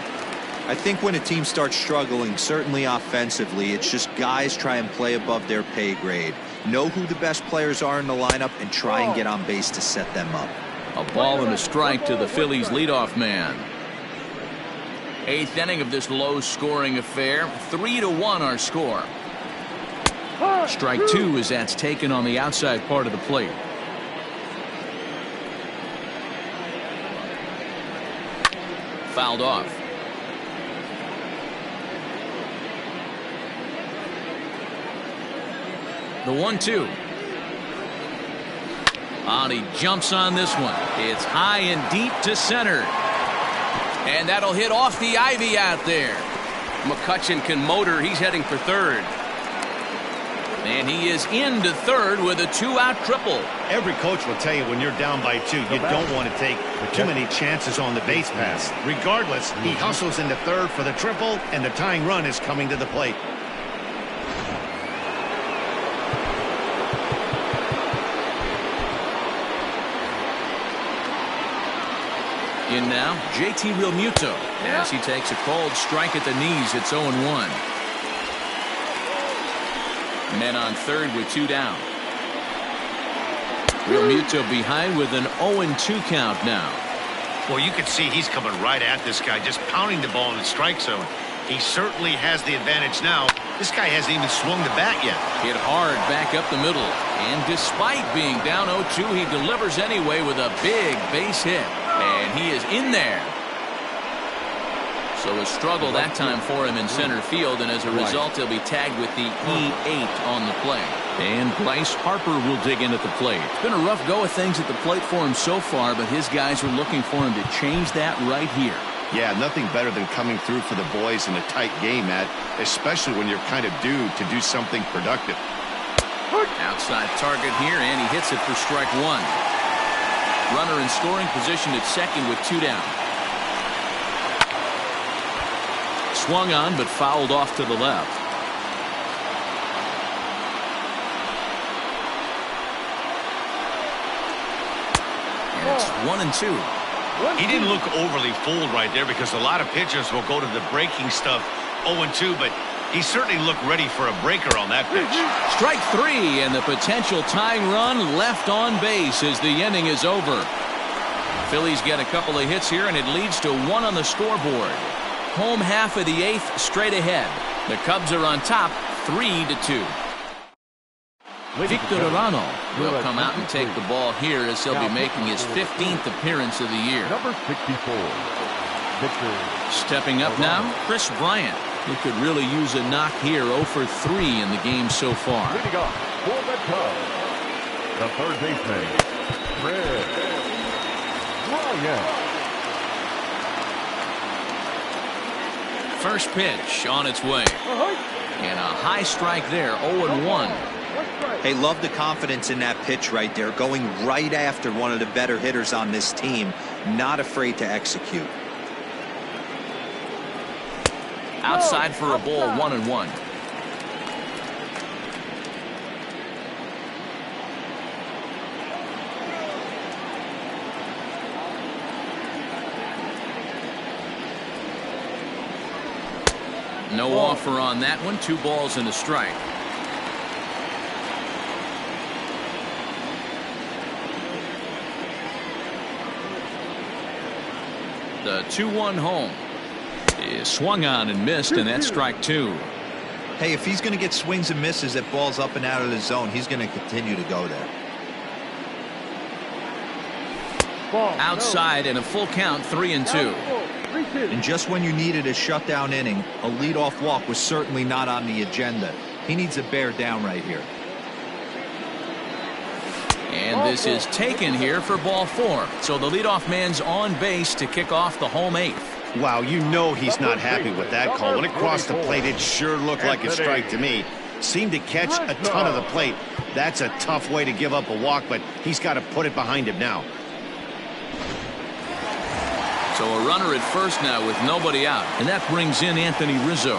I think when a team starts struggling, certainly offensively, it's just guys try and play above their pay grade. Know who the best players are in the lineup and try and get on base to set them up. A ball and a strike to the Phillies leadoff man. 8th inning of this low-scoring affair. 3-1 our score. Strike 2 as that's taken on the outside part of the plate. Fouled off. The 1-2. And he jumps on this one. It's high and deep to center. And that'll hit off the ivy out there. McCutcheon can motor. He's heading for third. And he is into third with a 2-out triple. Every coach will tell you when you're down by 2, you don't want to take too many chances on the base pass. Regardless, he hustles into third for the triple, and the tying run is coming to the plate. In now, JT Realmuto as he takes a cold strike at the knees. It's 0-1. Men on third with 2 down. Realmuto behind with an 0-2 count now. Well, you can see he's coming right at this guy, just pounding the ball in the strike zone. He certainly has the advantage now. This guy hasn't even swung the bat yet. Hit hard back up the middle. And despite being down 0-2, he delivers anyway with a big base hit. And he is in there. So a struggle that time for him in center field, and as a result, he'll be tagged with the E8 on the play. And Bryce Harper will dig in at the plate. It's been a rough go of things at the plate for him so far, but his guys are looking for him to change that right here. Yeah, nothing better than coming through for the boys in a tight game, Matt, especially when you're kind of due to do something productive. Outside target here, and he hits it for strike 1. Runner in scoring position at second with 2 down. Swung on but fouled off to the left. And it's 1-2. He didn't look overly fooled right there because a lot of pitchers will go to the breaking stuff 0-2, but he certainly looked ready for a breaker on that pitch. Strike 3, and the potential tying run left on base as the inning is over. Phillies get a couple of hits here, and it leads to 1 on the scoreboard. Home half of the 8th straight ahead. The Cubs are on top 3-2. Victor Arano will come out and take the ball here as he'll be making his 15th appearance of the year. Number 64, Victor. Stepping up now, Chris Bryant. He could really use a knock here. 0 for 3 in the game so far. Leading off for the Cubs, the third baseman, Chris First pitch on its way. And a high strike there, 0-1. Hey, love the confidence in that pitch right there, going right after one of the better hitters on this team, not afraid to execute. Outside for a ball, 1-1. No offer on that one. 2 balls and a strike. The 2-1 home is swung on and missed, and that's strike 2. Hey, if he's going to get swings and misses at balls up and out of the zone, he's going to continue to go there. Outside and a full count, 3-2. And just when you needed a shutdown inning, a leadoff walk was certainly not on the agenda. He needs to bear down right here. And this is taken here for ball 4. So the leadoff man's on base to kick off the home 8th. Wow, you know he's not happy with that call. When it crossed the plate, it sure looked like a strike to me. Seemed to catch a ton of the plate. That's a tough way to give up a walk, but he's got to put it behind him now. So a runner at first now with nobody out, and that brings in Anthony Rizzo.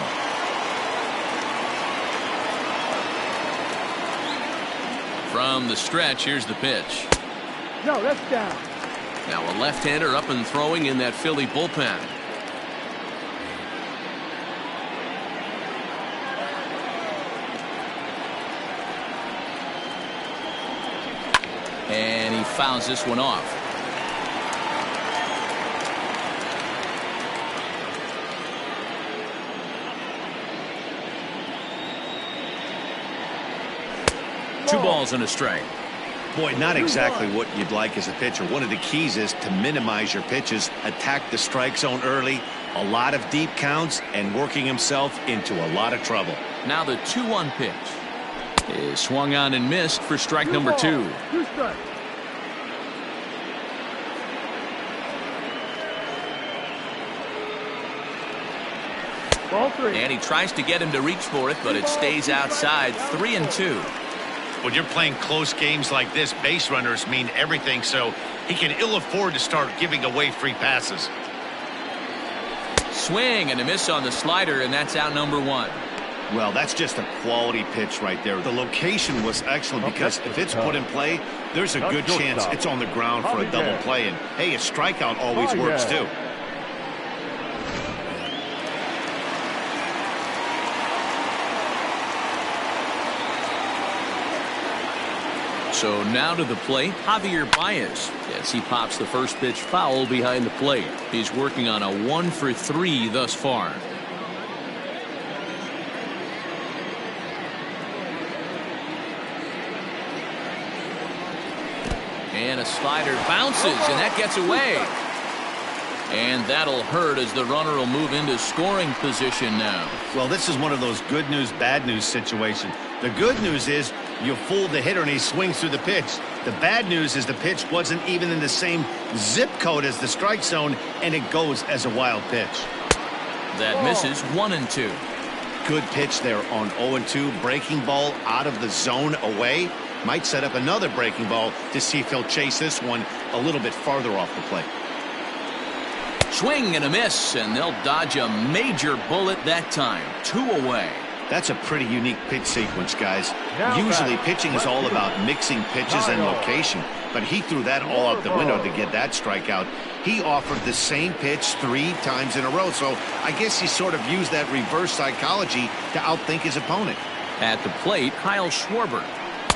From the stretch, here's the pitch. No, that's down. Now a left-hander up and throwing in that Philly bullpen. And he fouls this one off. Two balls and a strike. Boy, not exactly what you'd like as a pitcher. One of the keys is to minimize your pitches, attack the strike zone early, a lot of deep counts, and working himself into a lot of trouble. Now the 2-1 pitch is swung on and missed for strike number 2. 2 strikes. Ball 3. And he tries to get him to reach for it, but it stays outside. 3-2. When you're playing close games like this, base runners mean everything, so he can ill afford to start giving away free passes. Swing and a miss on the slider, and that's out number 1. Well, that's just a quality pitch right there. The location was excellent because if it's put in play, there's a good chance it's on the ground for a double play. And, hey, a strikeout always works, too. So now to the plate, Javier Baez, as he pops the first pitch foul behind the plate. He's working on a 1-for-3 thus far. And a slider bounces, and that gets away. And that'll hurt as the runner will move into scoring position now. Well, this is one of those good news, bad news situations. The good news is you fooled the hitter and he swings through the pitch. The bad news is the pitch wasn't even in the same zip code as the strike zone, and it goes as a wild pitch. That misses. 1-2. Good pitch there on 0-2. Breaking ball out of the zone away. Might set up another breaking ball to see if he'll chase this one a little bit farther off the plate. Swing and a miss, and they'll dodge a major bullet that time. 2 away. That's a pretty unique pitch sequence, guys. Usually pitching is all about mixing pitches and location, but he threw that all out the window to get that strikeout. He offered the same pitch 3 times in a row, so I guess he sort of used that reverse psychology to outthink his opponent. At the plate, Kyle Schwarber,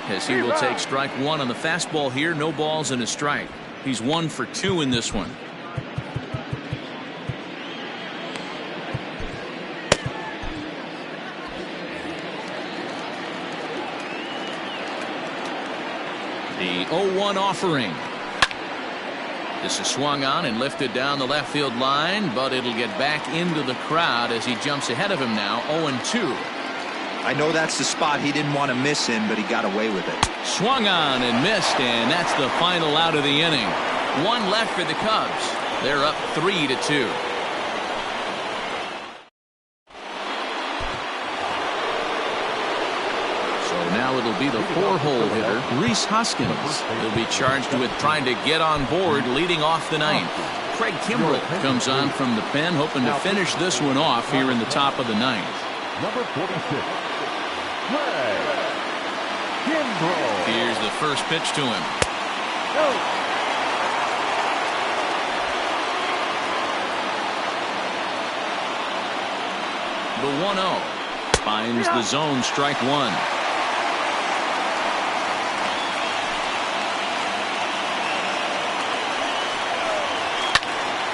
as he will take strike 1 on the fastball here. No balls and a strike. He's 1 for 2 in this one. The 0-1 offering. This is swung on and lifted down the left field line, but it'll get back into the crowd as he jumps ahead of him now. 0-2. I know that's the spot he didn't want to miss in, but he got away with it. Swung on and missed, and that's the final out of the inning. One left for the Cubs. They're up 3-2. Now it'll be the 4-hole hitter, Rhys Hoskins. He'll be charged with trying to get on board leading off the ninth. Craig Kimbrell comes on from the pen, hoping to finish this one off here in the top of the ninth. Number 46, Craig Kimbrell. Here's the first pitch to him. The 1-0 finds the zone, strike one.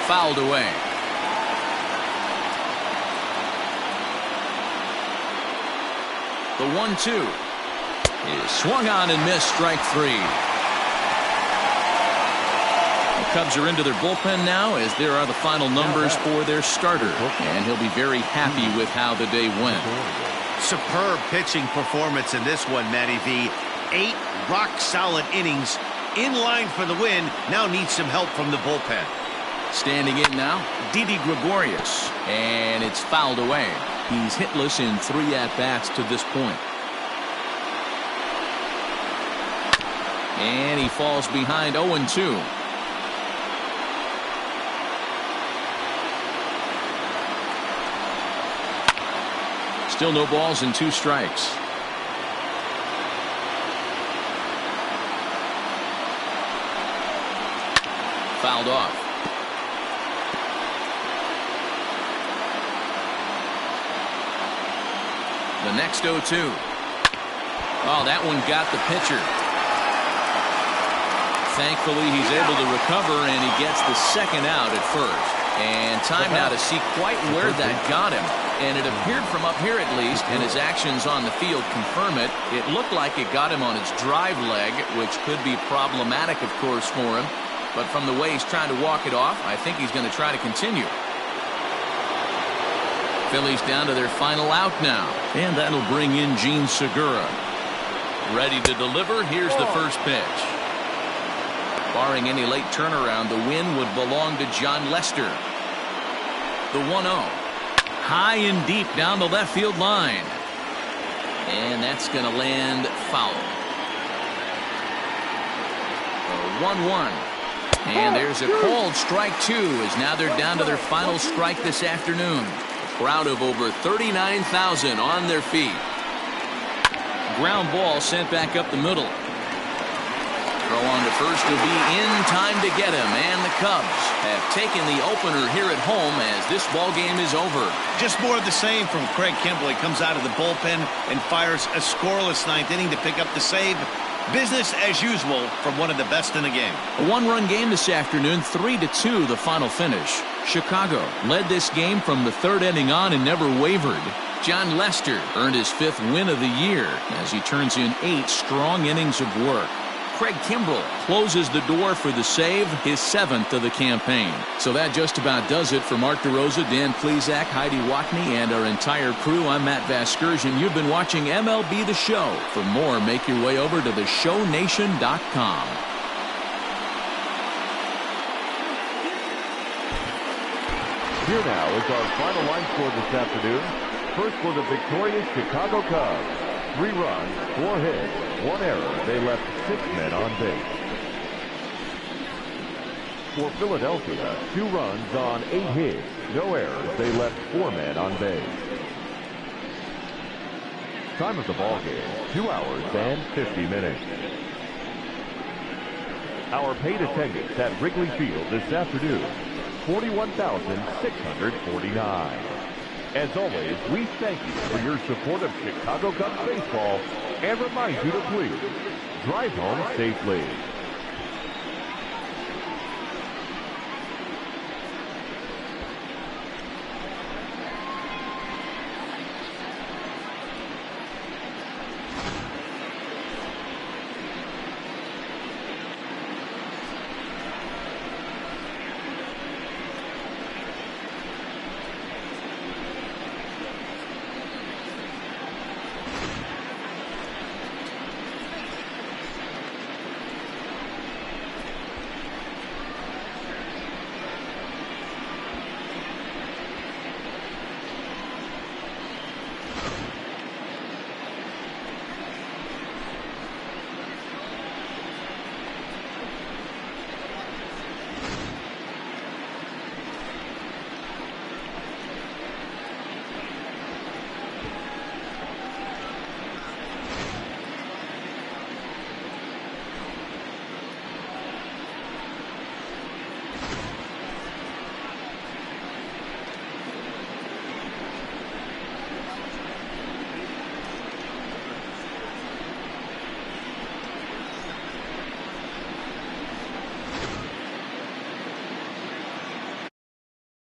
Fouled away. The 1-2 is swung on and missed, strike three. The Cubs are into their bullpen now, as there are the final numbers for their starter, and he'll be very happy with how the day went. Superb pitching performance in this one, Matty V. 8 rock-solid innings, in line for the win. Now needs some help from the bullpen. Standing in now, Didi Gregorius, and it's fouled away. He's hitless in 3 at-bats to this point. And he falls behind 0-2. Still no balls and 2 strikes. Fouled off. The next 0-2. Oh, that one got the pitcher. Thankfully, he's able to recover, and he gets the second out at first. And time now to see quite where that got him. And it appeared from up here at least, and his actions on the field confirm it. It looked like it got him on his drive leg, which could be problematic, of course, for him. But from the way he's trying to walk it off, I think he's going to try to continue. Phillies down to their final out now, and that'll bring in Gene Segura. Ready to deliver. Here's the first pitch. Barring any late turnaround, the win would belong to John Lester. The 1-0. High and deep down the left field line. And that's going to land foul. The 1-1. And there's a called strike two, as now they're down to their final strike this afternoon. Crowd of over 39,000 on their feet. Ground ball sent back up the middle. Throw on to first will be in time to get him, and the Cubs have taken the opener here at home as this ball game is over. Just more of the same from Craig Kimbrell. He comes out of the bullpen and fires a scoreless ninth inning to pick up the save. Business as usual from one of the best in the game. A one-run game this afternoon, 3-2 the final finish. Chicago led this game from the third inning on and never wavered. John Lester earned his 5th win of the year as he turns in 8 strong innings of work. Craig Kimbrell closes the door for the save, his 7th of the campaign. So that just about does it for Mark DeRosa, Dan Plesac, Heidi Watney, and our entire crew. I'm Matt Vasgersian. You've been watching MLB The Show. For more, make your way over to theshownation.com. Here now is our final line score this afternoon. First for the victorious Chicago Cubs. 3 runs, 4 hits, 1 error. They left 6 men on base. For Philadelphia, 2 runs on 8 hits, no errors. They left 4 men on base. Time of the ball game, 2 hours and 50 minutes. Our paid attendance at Wrigley Field this afternoon, 41,649. As always, we thank you for your support of Chicago Cubs baseball and remind you to please drive home safely.